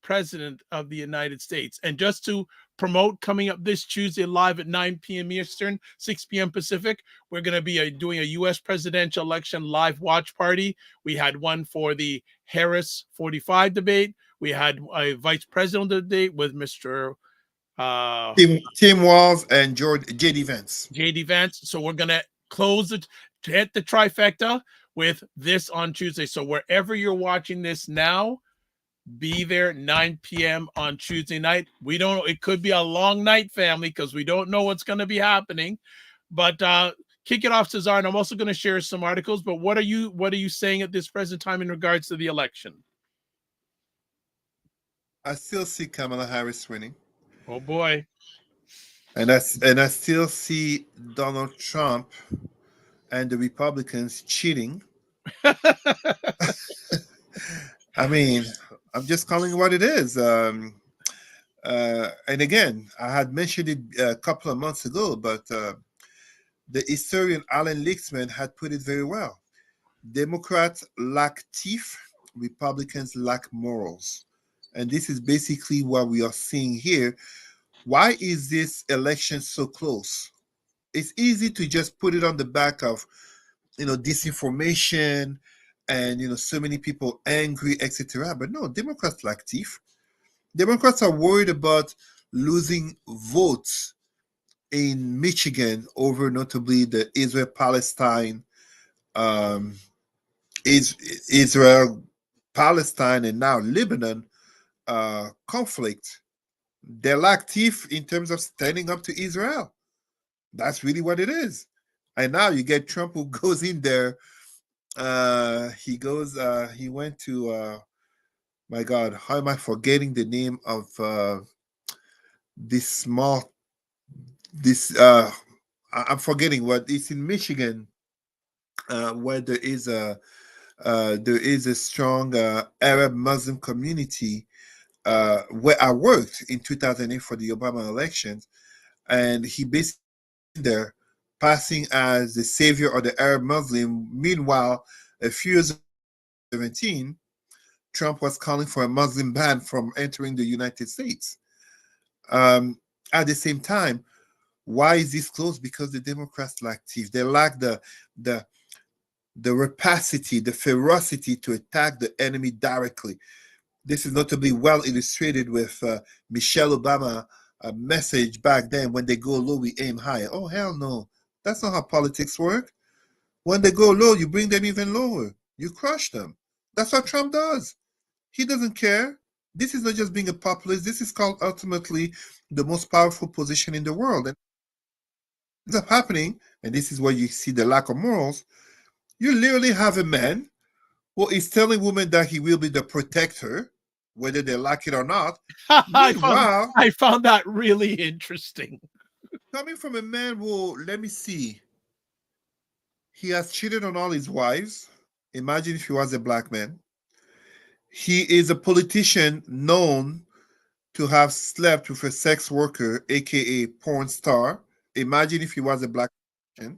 president of the United States. And just to promote, coming up this Tuesday live at 9 p.m. Eastern, 6 p.m. Pacific, we're going to be doing a U.S. presidential election live watch party. We had one for the Harris 45 debate. We had a vice president debate with Mr. Tim Walz and JD Vance. JD Vance. So we're going to close it to hit the trifecta with this on Tuesday. So wherever you're watching this now, be there 9 p.m. on Tuesday night. We don't know. It could be a long night, family, because we don't know what's going to be happening. But kick it off, Cesar. And I'm also going to share some articles. But what are you saying at this present time in regards to the election? I still see Kamala Harris winning. Oh boy. And I still see Donald Trump and the Republicans cheating. I mean, I'm just calling it what it is. And again, I had mentioned it a couple of months ago, but the historian Alan Lichtman had put it very well. Democrats lack teeth, Republicans lack morals. And this is basically what we are seeing here. Why is this election so close? It's easy to just put it on the back of, disinformation and, so many people angry, etc. But no, Democrats lack teeth. Democrats are worried about losing votes in Michigan over notably the Israel-Palestine, Israel-Palestine, and now Lebanon conflict. They lack teeth in terms of standing up to Israel. That's really what it is. And now you get Trump, who goes in there. He went to, my God, how am I forgetting the name of I'm forgetting what it's in Michigan, where there is a strong Arab Muslim community, where I worked in 2008 for the Obama elections, and he basically there passing as the savior of the Arab Muslim. Meanwhile, a few years ago, 2017, Trump was calling for a Muslim ban from entering the United States. At the same time, why is this close? Because the Democrats lack teeth. They lack the rapacity, the ferocity to attack the enemy directly. This is notably well illustrated with Michelle Obama message back then: when they go low, we aim high. Oh, hell no. That's not how politics work. When they go low, you bring them even lower. You crush them. That's what Trump does. He doesn't care. This is not just being a populist. This is called ultimately the most powerful position in the world. And ends up happening, and this is where you see the lack of morals. You literally have a man who is telling women that he will be the protector, whether they like it or not. Meanwhile, I found that really interesting. Coming from a man who, let me see, he has cheated on all his wives. Imagine if he was a black man. He is a politician known to have slept with a sex worker, aka porn star. Imagine if he was a black person.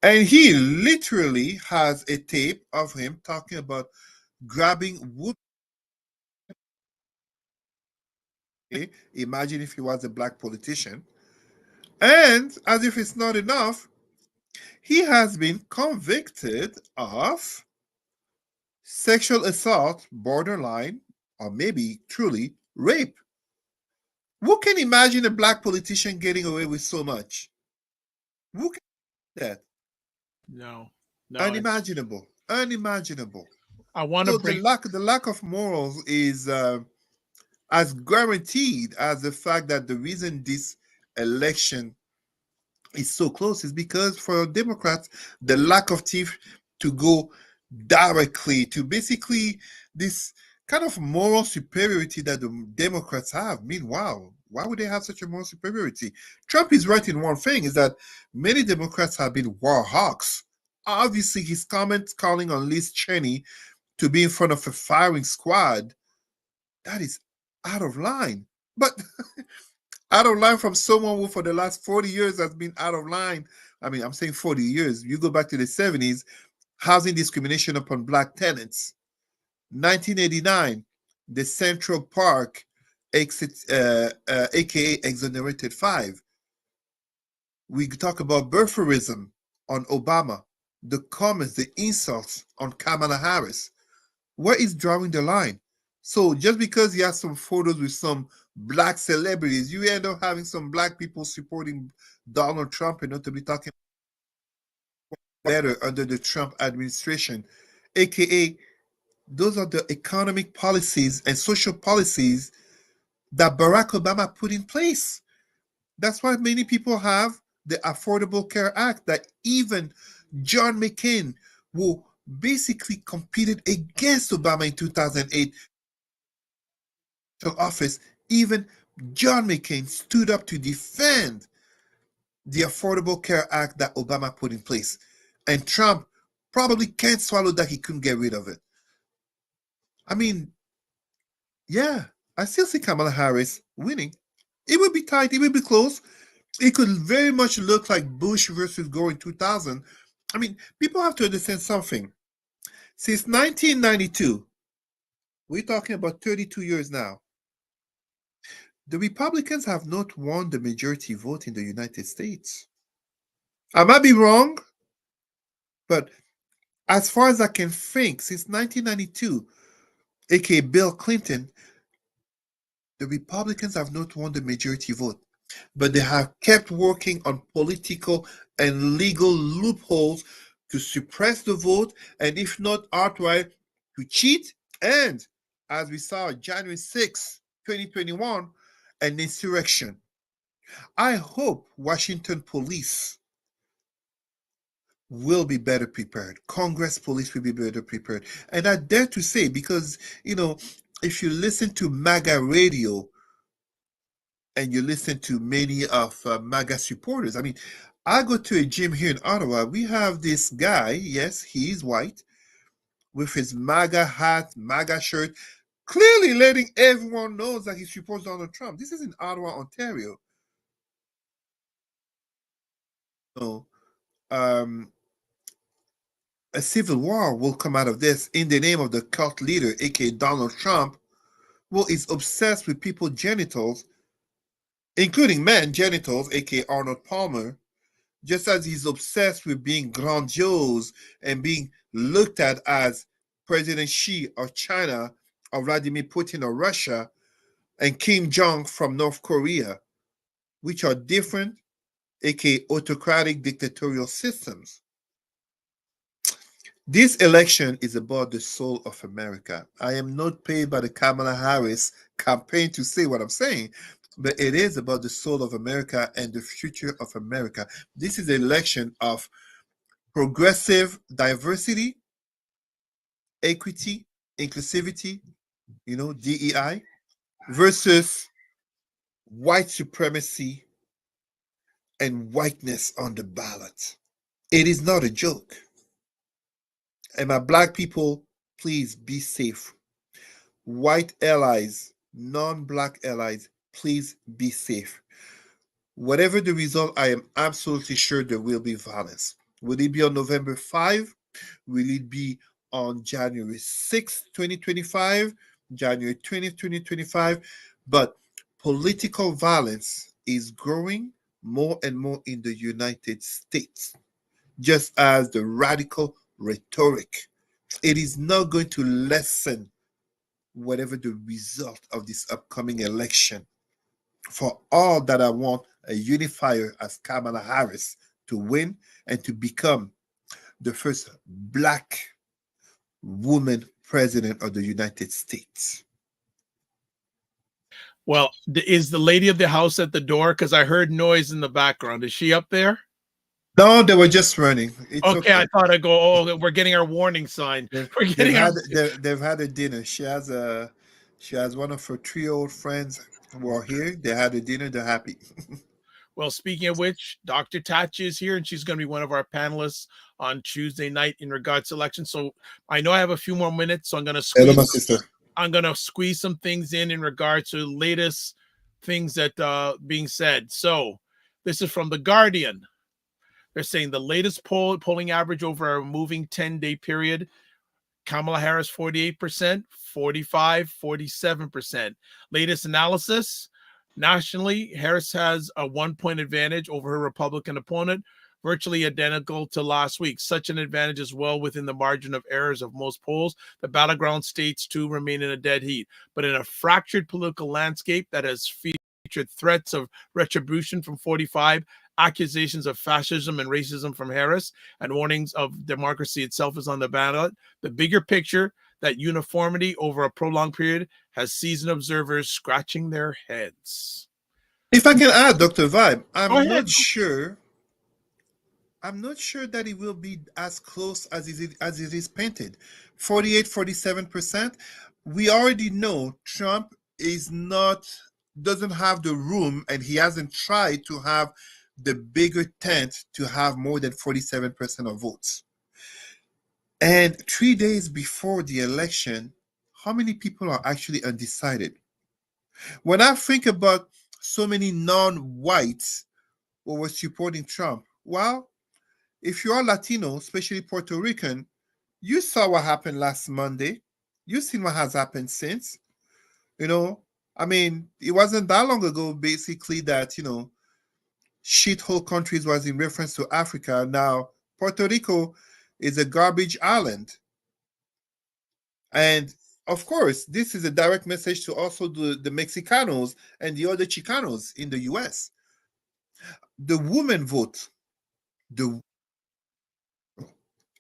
And he literally has a tape of him talking about grabbing wood. Imagine if he was a black politician. And as if it's not enough, he has been convicted of sexual assault, borderline, or maybe truly rape. Who can imagine a black politician getting away with so much? Who can do that? No. Unimaginable. Unimaginable. I want to bring the lack of morals is as guaranteed as the fact that the reason this election is so close is because for Democrats, the lack of teeth to go directly to basically this kind of moral superiority that the Democrats have. Meanwhile, why would they have such a moral superiority? Trump is right in one thing, is that many Democrats have been war hawks. Obviously, his comments calling on Liz Cheney to be in front of a firing squad, that is out of line. But out of line from someone who for the last 40 years has been out of line. I mean, I'm saying 40 years. You go back to the 70s, housing discrimination upon black tenants. 1989, the Central Park exit, aka Exonerated 5. We talk about birtherism on Obama, the comments, the insults on Kamala Harris. Where is drawing the line? So just because you have some photos with some black celebrities, you end up having some black people supporting Donald Trump and not to be talking better under the Trump administration, aka those are the economic policies and social policies that Barack Obama put in place. That's why many people have the Affordable Care Act that even John McCain, who basically competed against Obama in 2008 to office, even John McCain stood up to defend the Affordable Care Act that Obama put in place. And Trump probably can't swallow that he couldn't get rid of it. I mean, yeah, I still see Kamala Harris winning. It would be tight, it would be close. It could very much look like Bush versus Gore in 2000. I mean, people have to understand something. Since 1992, we're talking about 32 years now, the Republicans have not won the majority vote in the United States. I might be wrong, but as far as I can think, since 1992, aka Bill Clinton, the Republicans have not won the majority vote, but they have kept working on political and legal loopholes to suppress the vote, and if not outright, to cheat. And as we saw January 6, 2021, an insurrection. I hope Washington police will be better prepared. Congress police will be better prepared. And I dare to say, because, if you listen to MAGA radio and you listen to many of MAGA supporters, I mean, I go to a gym here in Ottawa. We have this guy, yes, he's white, with his MAGA hat, MAGA shirt, clearly letting everyone know that he supports Donald Trump. This is in Ottawa, Ontario. So, a civil war will come out of this in the name of the cult leader, aka Donald Trump, who is obsessed with people's genitals, including men genitals, aka Arnold Palmer, just as he's obsessed with being grandiose and being looked at as President Xi of China, or Vladimir Putin of Russia, and Kim Jong from North Korea, which are different, aka autocratic dictatorial systems. This election is about the soul of America. I am not paid by the Kamala Harris campaign to say what I'm saying, but it is about the soul of America and the future of America. This is an election of progressive diversity, equity, inclusivity, DEI, versus white supremacy and whiteness on the ballot. It is not a joke. And my black people, please be safe. White allies, non-black allies, please be safe. Whatever the result, I am absolutely sure there will be violence. Will it be on November 5? Will it be on January 6th, 2025? January 20th, 2025? But political violence is growing more and more in the United States, just as the radical rhetoric. It is not going to lessen whatever the result of this upcoming election. For all that, I want a unifier as Kamala Harris to win and to become the first black woman president of the United States. Well, is the lady of the house at the door? Because I heard noise in the background. Is she up there? No, they were just running. It's okay. I thought I'd go, oh, we're getting our warning sign. They've had a dinner. She has one of her 3-year-old friends who are here. They had a dinner. They're happy. Well, speaking of which, Dr. Tachi is here, and she's going to be one of our panelists on Tuesday night in regards to election. So I know I have a few more minutes, so I'm going to squeeze. Hello, my sister. I'm going to squeeze some things in regards to the latest things that being said. So this is from The Guardian. They're saying the latest polling average over a moving 10-day period, Kamala Harris 48%, 45, 47%. Latest analysis, nationally, Harris has a 1-point advantage over her Republican opponent, virtually identical to last week. Such an advantage is well within the margin of errors of most polls. The battleground states, too, remain in a dead heat. But in a fractured political landscape that has featured threats of retribution from 45, accusations of fascism and racism from Harris, and warnings of democracy itself is on the ballot, the bigger picture, that uniformity over a prolonged period, has seasoned observers scratching their heads. If I can add, Dr. Vibe, Go I'm ahead. not sure that it will be as close as it is painted. 48, 47%. We already know Trump doesn't have the room, and he hasn't tried to have the bigger tent to have more than 47% of votes. And 3 days before the election, how many people are actually undecided? When I think about so many non-whites who were supporting Trump, well, if you are Latino, especially Puerto Rican, you saw what happened last Monday. You've seen what has happened since. I mean, it wasn't that long ago, basically, that, shithole countries was in reference to Africa. Now, Puerto Rico is a garbage island. And of course, this is a direct message to also the Mexicanos and the other Chicanos in the US. The women vote. There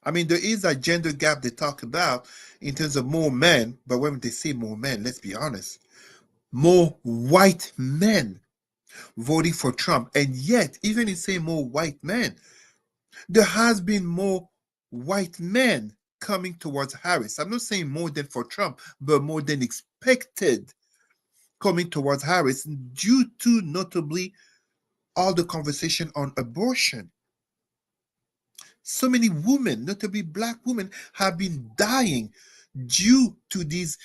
is a gender gap they talk about in terms of more men, but when they say more men, let's be honest, more white men voting for Trump. And yet, even in saying more white men, there has been more white men coming towards Harris. I'm not saying more than for Trump, but more than expected coming towards Harris due to notably all the conversation on abortion. So many women, notably Black women, have been dying due to these,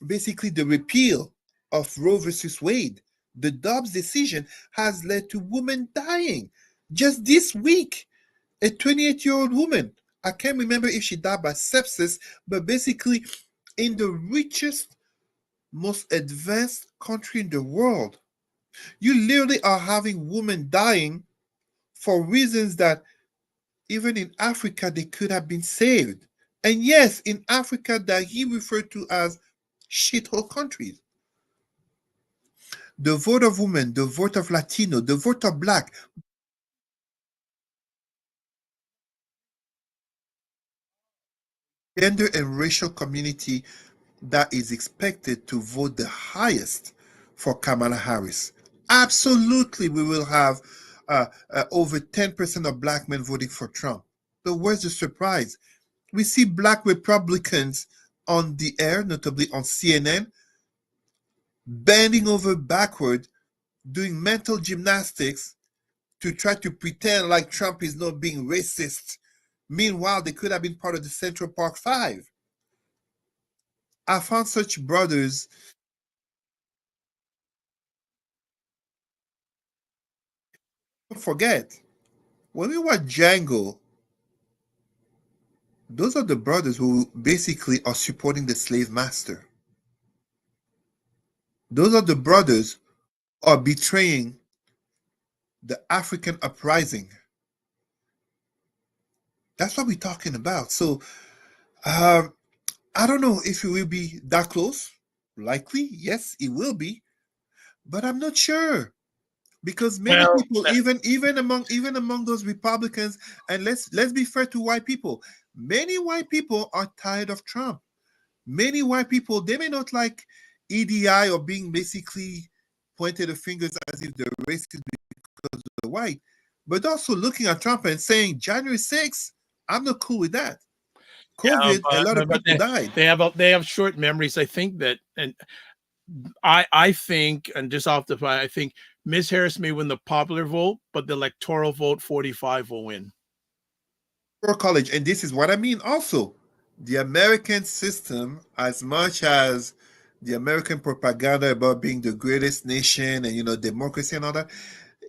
basically the repeal of Roe versus Wade. The Dobbs decision has led to women dying. Just this week, a 28-year-old woman, I can't remember if she died by sepsis, but basically in the richest, most advanced country in the world, you literally are having women dying for reasons that even in Africa, they could have been saved. And yes, in Africa that he referred to as shithole countries. The vote of women, the vote of Latino, the vote of Black, gender and racial community that is expected to vote the highest for Kamala Harris. Absolutely, we will have over 10% of Black men voting for Trump. But where's the surprise? We see Black Republicans on the air, notably on CNN, bending over backward, doing mental gymnastics to try to pretend like Trump is not being racist. Meanwhile, they could have been part of the Central Park Five. I found such brothers. Don't forget, when we watch Django, those are the brothers who basically are supporting the slave master. Those are the brothers who are betraying the African uprising. That's what we're talking about. So, I don't know if it will be that close. Likely, yes, it will be, but I'm not sure because many people, even among those Republicans, and let's be fair to white people, many white people are tired of Trump. Many white people, they may not like EDI or being basically pointed the fingers as if they're racist because they're white, but also looking at Trump and saying January 6th, I'm not cool with that. COVID, a lot of people died. They have short memories. I think that, and I think, and just off the fly, I think Ms. Harris may win the popular vote, but the electoral vote 45 will win. For college, and this is what I mean also. The American system, as much as the American propaganda about being the greatest nation and, democracy and all that.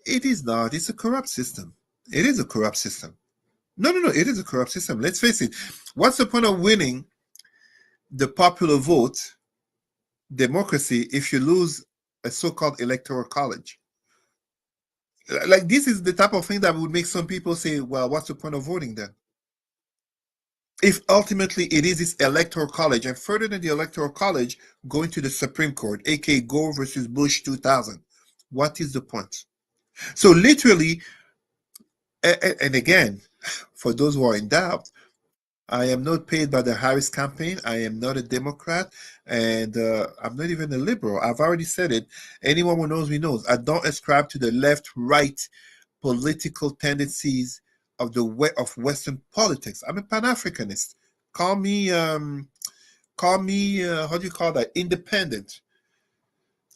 It is not. It's a corrupt system. It is a corrupt system. No, no, no. It is a corrupt system. Let's face it. What's the point of winning the popular vote, democracy, if you lose a so-called electoral college? Like, this is the type of thing that would make some people say, well, what's the point of voting then? If ultimately it is this electoral college, and further than the electoral college, going to the Supreme Court, aka Gore versus Bush 2000, what is the point? So literally, and again, for those who are in doubt, I am not paid by the Harris campaign. I am not a Democrat, and I'm not even a liberal. I've already said it. Anyone who knows me knows. I don't ascribe to the left-right political tendencies of Western politics. I'm a Pan-Africanist. Call me, how do you call that? Independent.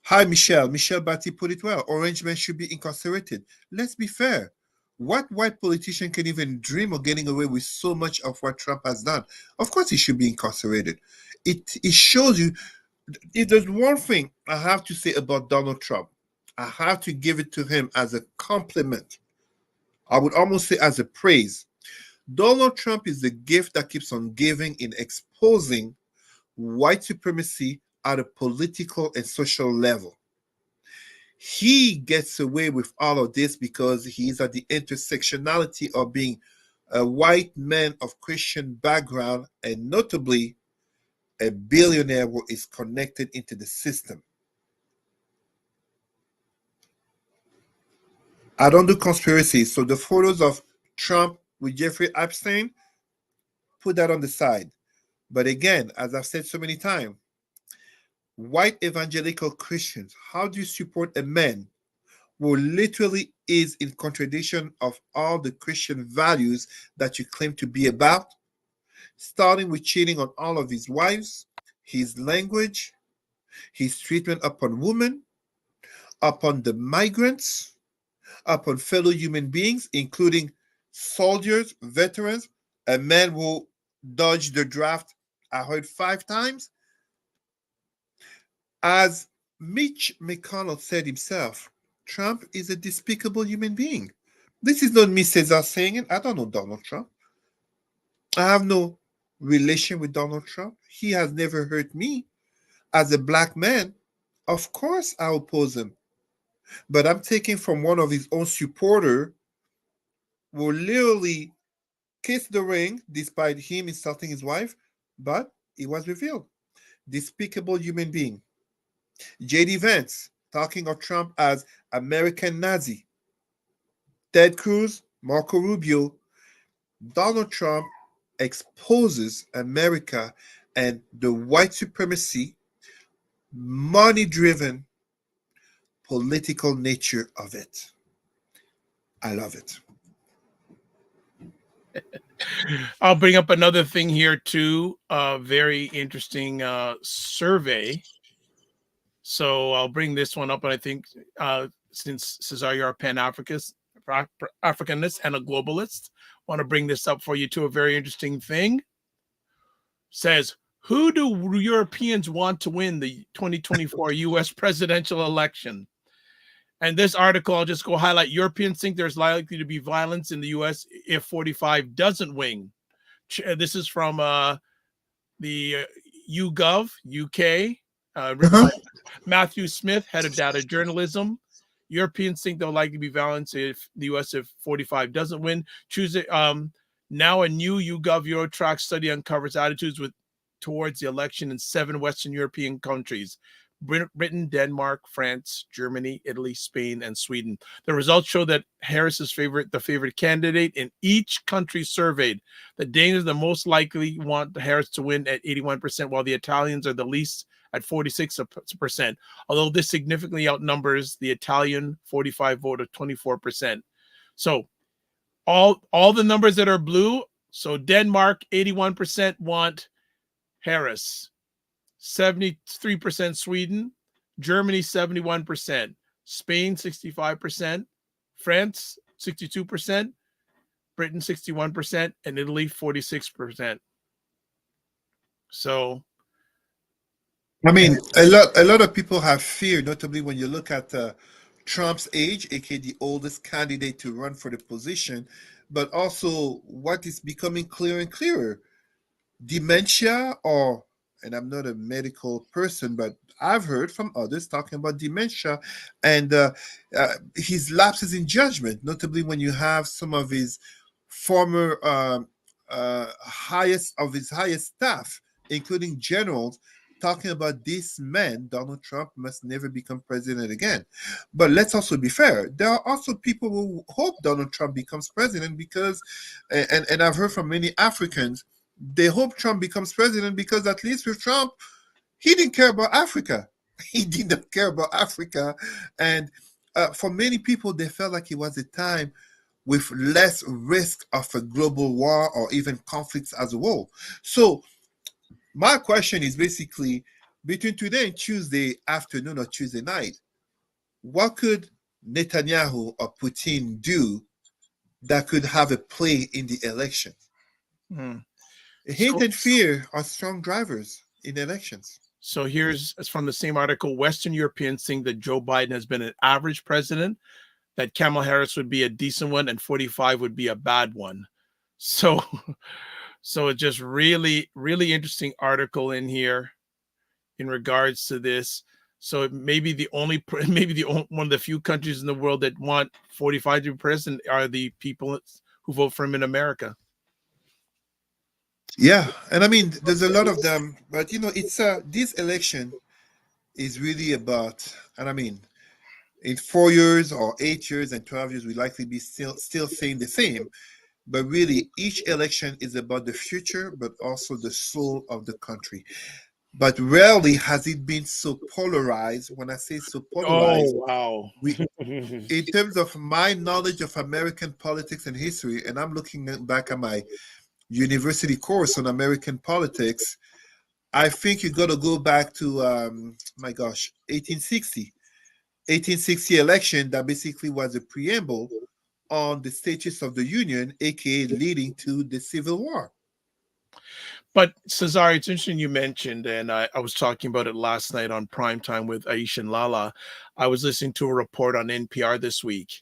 Hi, Michelle. Michelle Batty put it well. Orange men should be incarcerated. Let's be fair. What white politician can even dream of getting away with so much of what Trump has done? Of course, he should be incarcerated. It shows you. If there's one thing I have to say about Donald Trump, I have to give it to him as a compliment. I would almost say as a praise. Donald Trump is the gift that keeps on giving in exposing white supremacy at a political and social level. He gets away with all of this because he's at the intersectionality of being a white man of Christian background and notably a billionaire who is connected into the system. I don't do conspiracies, so the photos of Trump with Jeffrey Epstein, put that on the side. But again, as I've said so many times, white evangelical Christians, how do you support a man who literally is in contradiction of all the Christian values that you claim to be about, starting with cheating on all of his wives, his language, his treatment upon women, upon the migrants, upon fellow human beings, including soldiers, veterans, a man who dodged the draft, I heard 5 times. As Mitch McConnell said himself, Trump is a despicable human being. This is not me, Cesar, saying it. I don't know Donald Trump. I have no relation with Donald Trump. He has never hurt me. As a black man, of course I oppose him. But I'm taking from one of his own supporters who literally kissed the ring despite him insulting his wife, but it was revealed. Despicable human being. J.D. Vance talking of Trump as American Nazi. Ted Cruz, Marco Rubio, Donald Trump exposes America and the white supremacy, money-driven political nature of it. I love it. I'll bring up another thing here too. A very interesting survey. So I'll bring this one up, and I think since Cesar, you're a Pan-Africanist and a globalist, I want to bring this up for you too. A very interesting thing. Says, who do Europeans want to win the 2024 U.S. presidential election? And this article, I'll just go highlight. Europeans think there's likely to be violence in the U.S. if 45 doesn't win. This is from the YouGov, UK, written by Matthew Smith, head of data journalism. Europeans think there'll likely be violence if the U.S. if 45 doesn't win. Choose it. Now a new YouGov Eurotrack study uncovers attitudes towards the election in 7 Western European countries: Britain, Denmark, France, Germany, Italy, Spain, and Sweden. The results show that Harris is the favorite candidate in each country surveyed. The Danes are the most likely want Harris to win at 81%, while the Italians are the least at 46%, although this significantly outnumbers the Italian 45 vote of 24%. So all the numbers that are blue, so Denmark, 81% want Harris. 73% Sweden, Germany 71%, Spain 65%, France 62%, Britain 61%, and Italy 46%. So I mean, a lot of people have fear, notably when you look at Trump's age, aka the oldest candidate to run for the position, but also what is becoming clearer and clearer, dementia, or, and I'm not a medical person, but I've heard from others talking about dementia and his lapses in judgment, notably when you have some of his former highest staff, including generals, talking about this man, Donald Trump, must never become president again. But let's also be fair. There are also people who hope Donald Trump becomes president because, and I've heard from many Africans, they hope Trump becomes president because at least with Trump, he didn't care about Africa. He did not care about Africa. And for many people, they felt like it was a time with less risk of a global war or even conflicts as a whole. So my question is basically between today and Tuesday afternoon or Tuesday night, what could Netanyahu or Putin do that could have a play in the election? Hmm. Hate and fear are strong drivers in elections. So here's from the same article: Western Europeans think that Joe Biden has been an average president, that Kamala Harris would be a decent one, and 45 would be a bad one. So, so it's just really, really interesting article in here in regards to this. So it may be one of the few countries in the world that want 45 to be president are the people who vote for him in America. Yeah, and I mean, there's a lot of them, but it's this election is really about, and I mean, in 4 years or 8 years and 12 years, we likely be still saying the same. But really, each election is about the future, but also the soul of the country. But rarely has it been so polarized. When I say so polarized, wow. In terms of my knowledge of American politics and history, and I'm looking back at my university course on American politics, I think you got to go back to, my gosh, 1860 election that basically was a preamble on the status of the Union, aka leading to the Civil War. But Cesar, it's interesting you mentioned, and I was talking about it last night on Primetime with Aisha and Lala. I was listening to a report on NPR this week,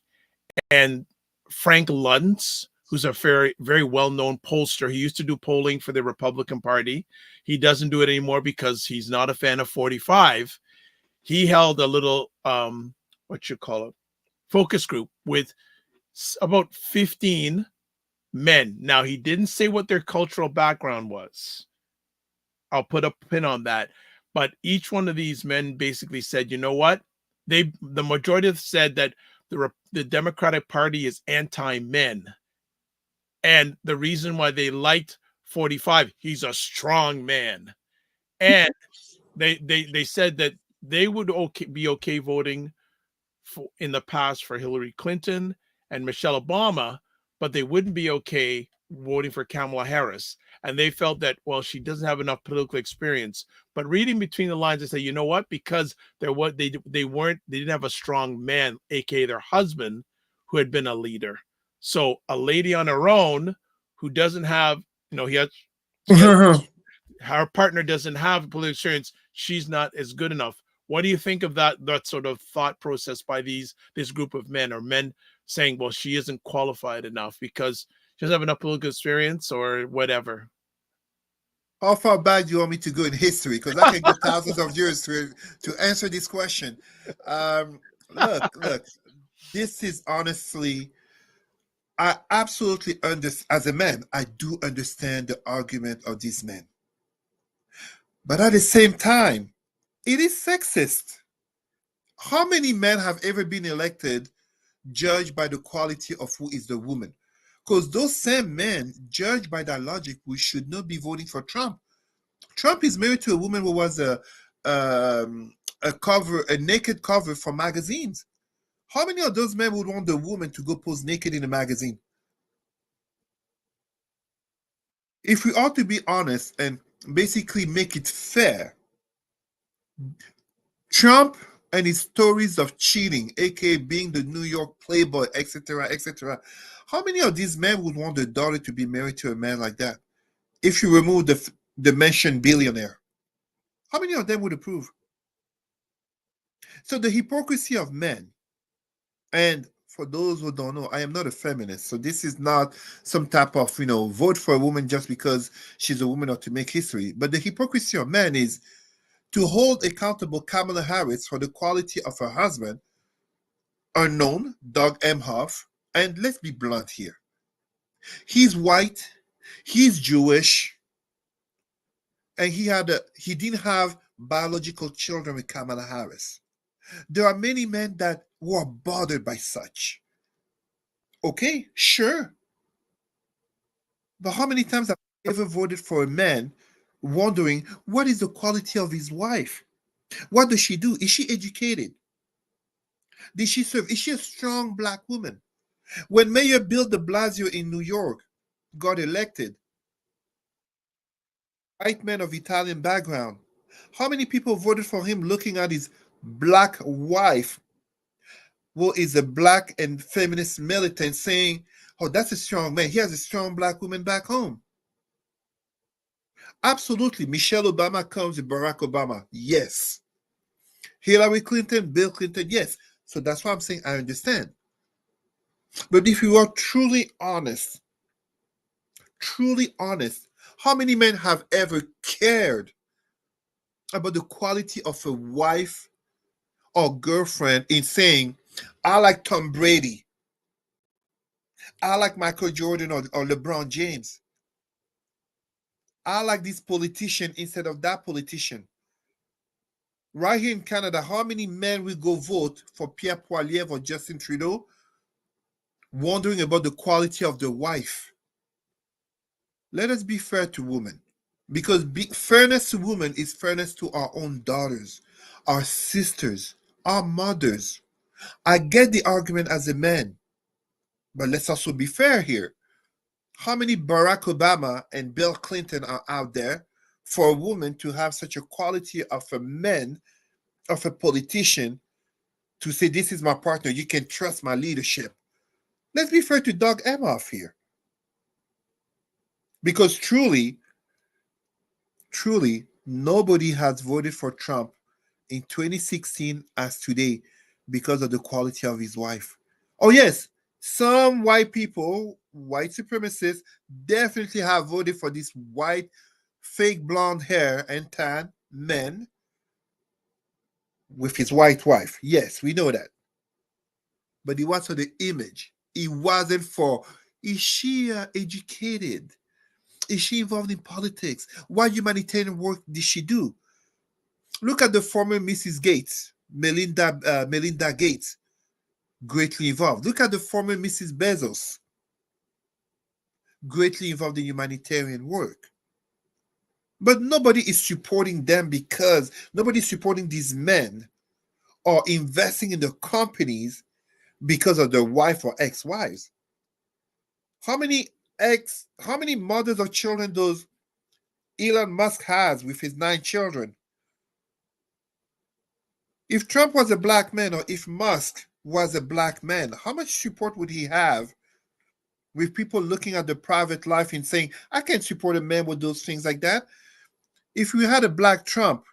and Frank Luntz, who's a very, very well-known pollster, he used to do polling for the Republican Party. He doesn't do it anymore because he's not a fan of 45. He held a little, focus group with about 15 men. Now, he didn't say what their cultural background was. I'll put a pin on that. But each one of these men basically said, you know what? The majority said that the Democratic Party is anti-men. And the reason why they liked 45, he's a strong man. And they said that they would be okay voting in the past for Hillary Clinton and Michelle Obama, but they wouldn't be okay voting for Kamala Harris. And they felt that, well, she doesn't have enough political experience. But reading between the lines, they say, you know what? Because they didn't have a strong man, aka their husband, who had been a leader. So a lady on her own who doesn't have, her partner doesn't have political experience, she's not as good enough. What do you think of that sort of thought process by this group of men, or men saying, well, she isn't qualified enough because she doesn't have enough political experience or whatever? How far back do you want me to go in history? Because I can go thousands of years to answer this question. Look, this is honestly, I absolutely as a man, I do understand the argument of these men. But at the same time, it is sexist. How many men have ever been elected judged by the quality of who is the woman? Because those same men, judged by that logic, we should not be voting for Trump. Trump is married to a woman who was a naked cover for magazines. How many of those men would want the woman to go pose naked in a magazine? If we ought to be honest and basically make it fair, Trump and his stories of cheating, aka being the New York playboy, etc., etc., how many of these men would want their daughter to be married to a man like that? If you remove the mentioned billionaire. How many of them would approve? So the hypocrisy of men, and for those who don't know, I am not a feminist. So this is not some type of, vote for a woman just because she's a woman or to make history. But the hypocrisy of men is to hold accountable Kamala Harris for the quality of her husband, unknown Doug Emhoff. And let's be blunt here. He's white, he's Jewish, and he didn't have biological children with Kamala Harris. There are many men that were bothered by such. Okay, sure. But how many times have I ever voted for a man wondering what is the quality of his wife? What does she do? Is she educated? Did she serve? Is she a strong black woman? When Mayor Bill de Blasio in New York got elected, white man of Italian background, how many people voted for him looking at his black wife, who is a black and feminist militant, saying, oh, that's a strong man. He has a strong black woman back home. Absolutely. Michelle Obama comes with Barack Obama. Yes. Hillary Clinton, Bill Clinton. Yes. So that's why I'm saying I understand. But if you are truly honest, how many men have ever cared about the quality of a wife or girlfriend in saying, I like Tom Brady, I like Michael Jordan or LeBron James, I like this politician instead of that politician? Right here in Canada, how many men will go vote for Pierre Poilievre or Justin Trudeau, wondering about the quality of the wife? Let us be fair to women, because fairness to women is fairness to our own daughters, our sisters, our mothers. I get the argument as a man, but let's also be fair here. How many Barack Obama and Bill Clinton are out there for a woman to have such a quality of a man, of a politician, to say, this is my partner, you can trust my leadership? Let's be fair to Doug Emhoff here. Because truly, nobody has voted for Trump in 2016 as today because of the quality of his wife. Oh, yes, some white people, white supremacists, definitely have voted for this white, fake blonde hair and tan man with his white wife. Yes, we know that. But it was for the image. It wasn't for, is she educated? Is she involved in politics? What humanitarian work did she do? Look at the former Mrs. Gates, Melinda Gates, greatly involved. Look at the former Mrs. Bezos, greatly involved in humanitarian work. But nobody is supporting them because nobody is supporting these men or investing in the companies because of their wife or ex-wives. How many mothers of children does Elon Musk has with his 9 children? If Trump was a black man, or if Musk was a black man, how much support would he have with people looking at the private life and saying, I can't support a man with those things like that? If we had a black Trump,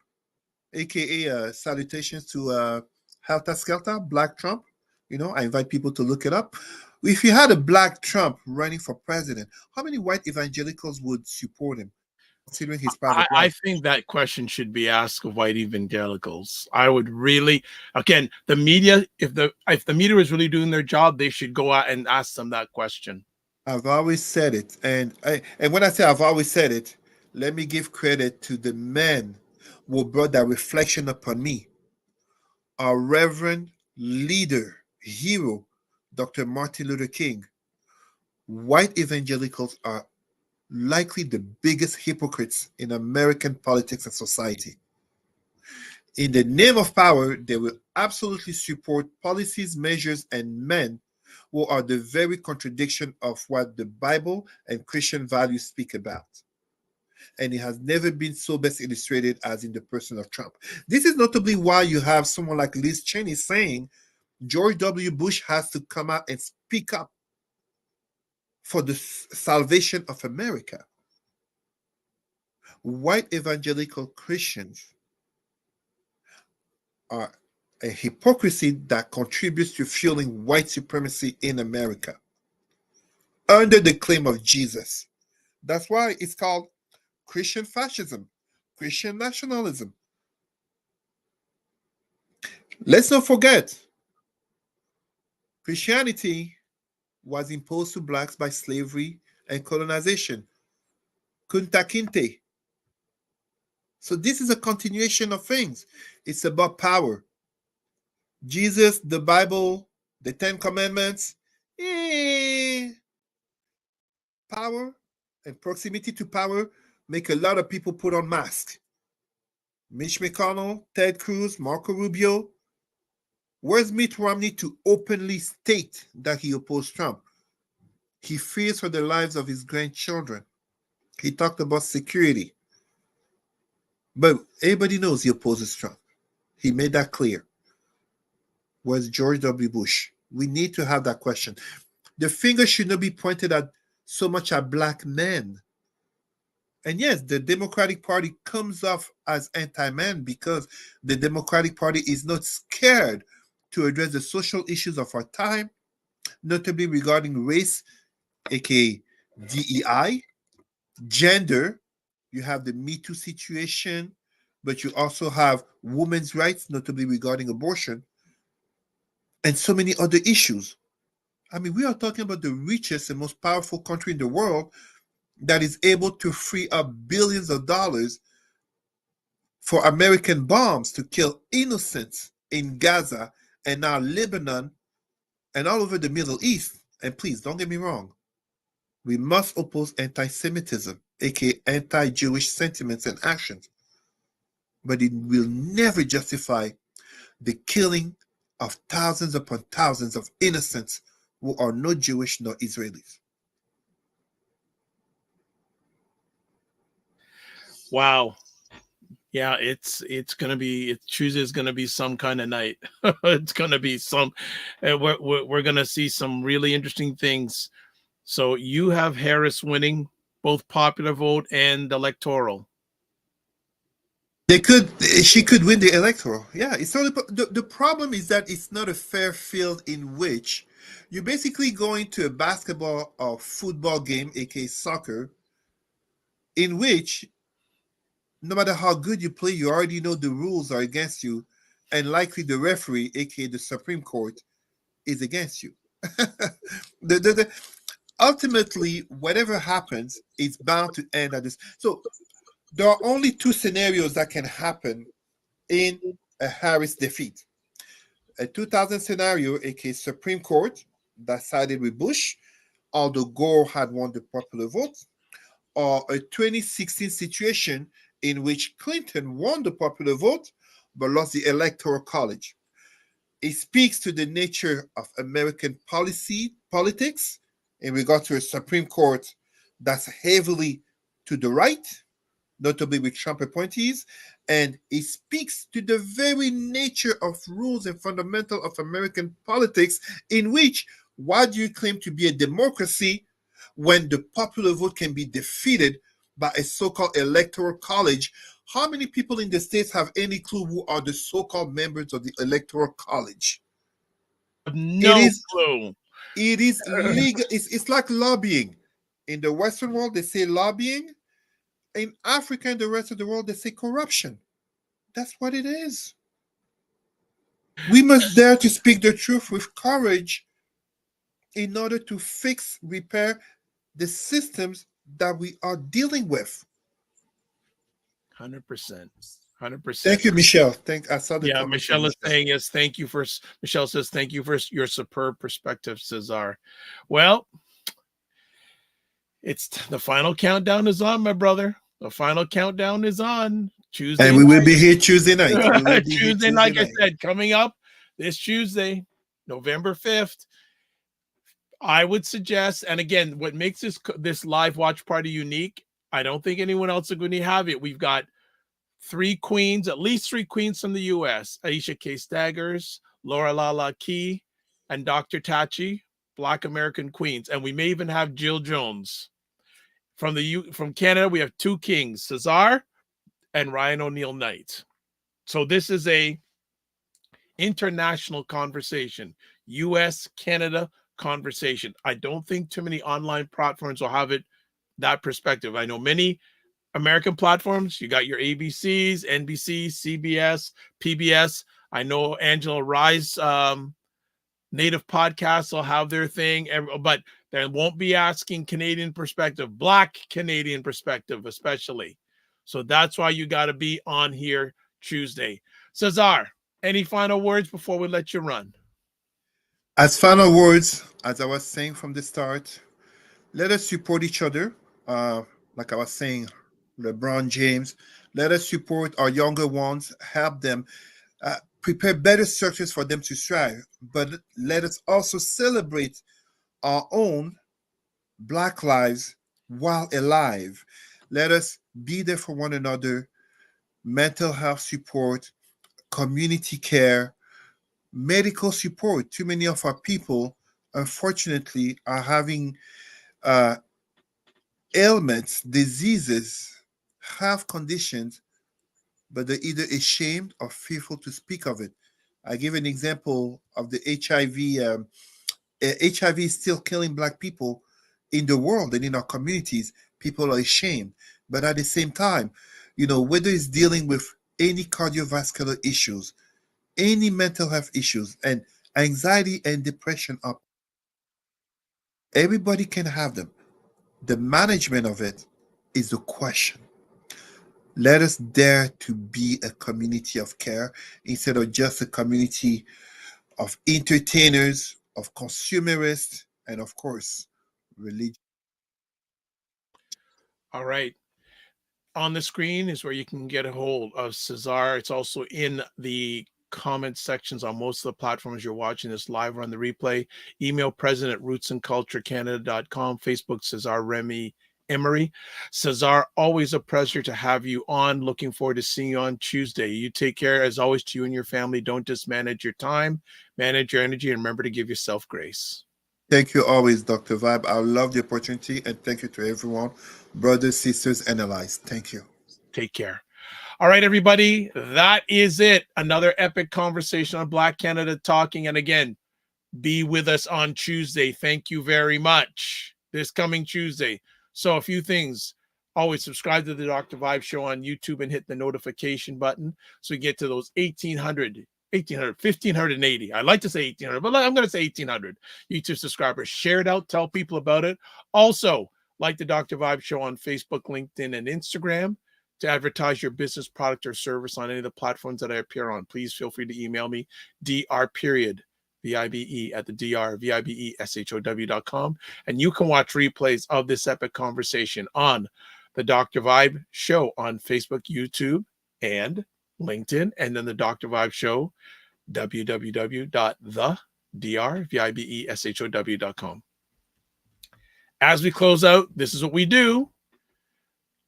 aka salutations to Helter Skelter, Black Trump, I invite people to look it up. If you had a black Trump running for president, how many white evangelicals would support him, considering his private I life? think that question should be asked of white evangelicals. I would really, again, the media, if the media is really doing their job, they should go out and ask them that question. I've always said it, and when I say I've always said it, let me give credit to the men who brought that reflection upon me. Our reverend leader, hero, Dr. Martin Luther King. White evangelicals are likely the biggest hypocrites in American politics and society. In the name of power, they will absolutely support policies, measures, and men who are the very contradiction of what the Bible and Christian values speak about. And it has never been so best illustrated as in the person of Trump. This is notably why you have someone like Liz Cheney saying George W. Bush has to come out and speak up for the salvation of America. White evangelical Christians are a hypocrisy that contributes to fueling white supremacy in America under the claim of Jesus. That's why it's called Christian fascism, Christian nationalism. Let's not forget, Christianity was imposed to blacks by slavery and colonization. Kunta Kinte. So this is a continuation of things. It's about power. Jesus, the Bible, the Ten Commandments, power and proximity to power make a lot of people put on masks. Mitch McConnell, Ted Cruz, Marco Rubio. Where's Mitt Romney to openly state that he opposed Trump? He fears for the lives of his grandchildren. He talked about security. But everybody knows he opposes Trump. He made that clear. Where's George W. Bush? We need to have that question. The finger should not be pointed at so much at black men. And yes, the Democratic Party comes off as anti-man because the Democratic Party is not scared to address the social issues of our time, notably regarding race, aka DEI, gender. You have the Me Too situation, but you also have women's rights, notably regarding abortion, and so many other issues. I mean, we are talking about the richest and most powerful country in the world that is able to free up billions of dollars for American bombs to kill innocents in Gaza and now Lebanon and all over the Middle East. And please, don't get me wrong. We must oppose anti-Semitism, aka anti-Jewish sentiments and actions. But it will never justify the killing of thousands upon thousands of innocents who are not Jewish nor Israelis. Wow. Yeah, it's gonna be Tuesday is gonna be some kind of night. It's gonna be some. We're gonna see some really interesting things. So you have Harris winning both popular vote and electoral. She could win the electoral. Yeah, it's not the problem is that it's not a fair field in which you're basically going to a basketball or football game, aka soccer, in which no matter how good you play, you already know the rules are against you, and likely the referee, aka the Supreme Court, is against you. Ultimately, whatever happens, it's bound to end at this. So there are only two scenarios that can happen in a Harris defeat. A 2000 scenario, aka Supreme Court, that sided with Bush, although Gore had won the popular vote, or a 2016 situation in which Clinton won the popular vote but lost the Electoral College. It speaks to the nature of American politics in regard to a Supreme Court that's heavily to the right, notably with Trump appointees, and it speaks to the very nature of rules and fundamental of American politics in which, why do you claim to be a democracy when the popular vote can be defeated by a so-called electoral college? How many people in the States have any clue who are the so-called members of the electoral college? No clue. It is legal. It's like lobbying. In the Western world, they say lobbying. In Africa and the rest of the world, they say corruption. That's what it is. We must dare to speak the truth with courage in order to fix, repair the systems that we are dealing with. 100%. 100%. Thank you, Michelle. I saw the comment. Michelle is saying yes. Thank you for. Michelle says thank you for your superb perspective, Cesar. Well, it's the final countdown is on, my brother. The final countdown is on Tuesday, and we will be here Tuesday night. Tuesday, like I said, coming up this Tuesday, November 5th. I would suggest, and again, what makes this live watch party unique, I don't think anyone else is going to have it. We've got at least three queens from the U.S. Aisha K. Staggers, Laura Lala Key, and Dr. Tachi, Black American queens. And we may even have Jill Jones. From Canada, we have two kings, Cesar and Ryan O'Neill Knight. So this is a international conversation, US, Canada conversation. I don't think too many online platforms will have it that perspective. I know many American platforms, you got your ABCs, NBC, CBS, PBS. I know Angela Rye's native podcasts will have their thing, but they won't be asking Canadian perspective, Black Canadian perspective, especially. So that's why you got to be on here Tuesday. Cesar, any final words before we let you run? As final words, as I was saying from the start, let us support each other. Like I was saying, LeBron James, let us support our younger ones, help them, prepare better structures for them to strive. But let us also celebrate our own Black lives while alive. Let us be there for one another, mental health support, community care, medical support. Too many of our people, unfortunately, are having uh, ailments, diseases, health conditions, but they're either ashamed or fearful to speak of it. I give an example of the HIV. HIV is still killing Black people in the world and in our communities. People are ashamed. But at the same time, whether it's dealing with any cardiovascular issues, any mental health issues, and anxiety and depression up, everybody can have them. The management of it is the question. Let us dare to be a community of care instead of just a community of entertainers, of consumerists, and of course, religion. All right. On the screen is where you can get a hold of Cesar. It's also in the comment sections on most of the platforms you're watching this live or on the replay. Email president at rootsandculturecanada.com. Facebook, Cesar Remy Emery. Cesar, always a pleasure to have you on. Looking forward to seeing you on Tuesday. You take care, as always, to you and your family. Don't just manage your time, manage your energy, and remember to give yourself grace. Thank you always, Dr. Vibe. I love the opportunity, and thank you to everyone, brothers, sisters, and allies. Thank you. Take care. All right, everybody, that is it. Another epic conversation on Black Canada Talking. And again, be with us on Tuesday. Thank you very much. This coming Tuesday. So a few things. Always subscribe to the Dr. Vibe Show on YouTube and hit the notification button so you get to those 1,580. I like to say 1,800, but I'm going to say 1,800 YouTube subscribers. Share it out. Tell people about it. Also, like the Dr. Vibe Show on Facebook, LinkedIn, and Instagram. To advertise your business, product, or service on any of the platforms that I appear on, please feel free to email me, dr.vibe at the drvibeshow.com. And you can watch replays of this epic conversation on the Dr. Vibe Show on Facebook, YouTube, and LinkedIn. And then the Dr. Vibe Show, www.thedrvibeshow.com. As we close out, this is what we do.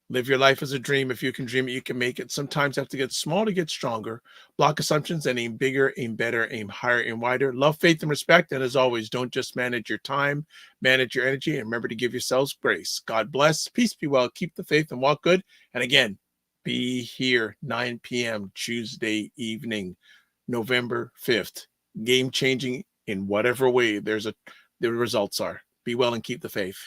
Live your life as a dream. If you can dream it, you can make it. Sometimes you have to get small to get stronger. Block assumptions and aim bigger, aim better, aim higher, aim wider. Love, faith, and respect. And as always, don't just manage your time, manage your energy, and remember to give yourselves grace. God bless. Peace be well. Keep the faith and walk good. And again, be here 9 p.m. Tuesday evening, November 5th. Game changing in whatever way the results are. Be well and keep the faith.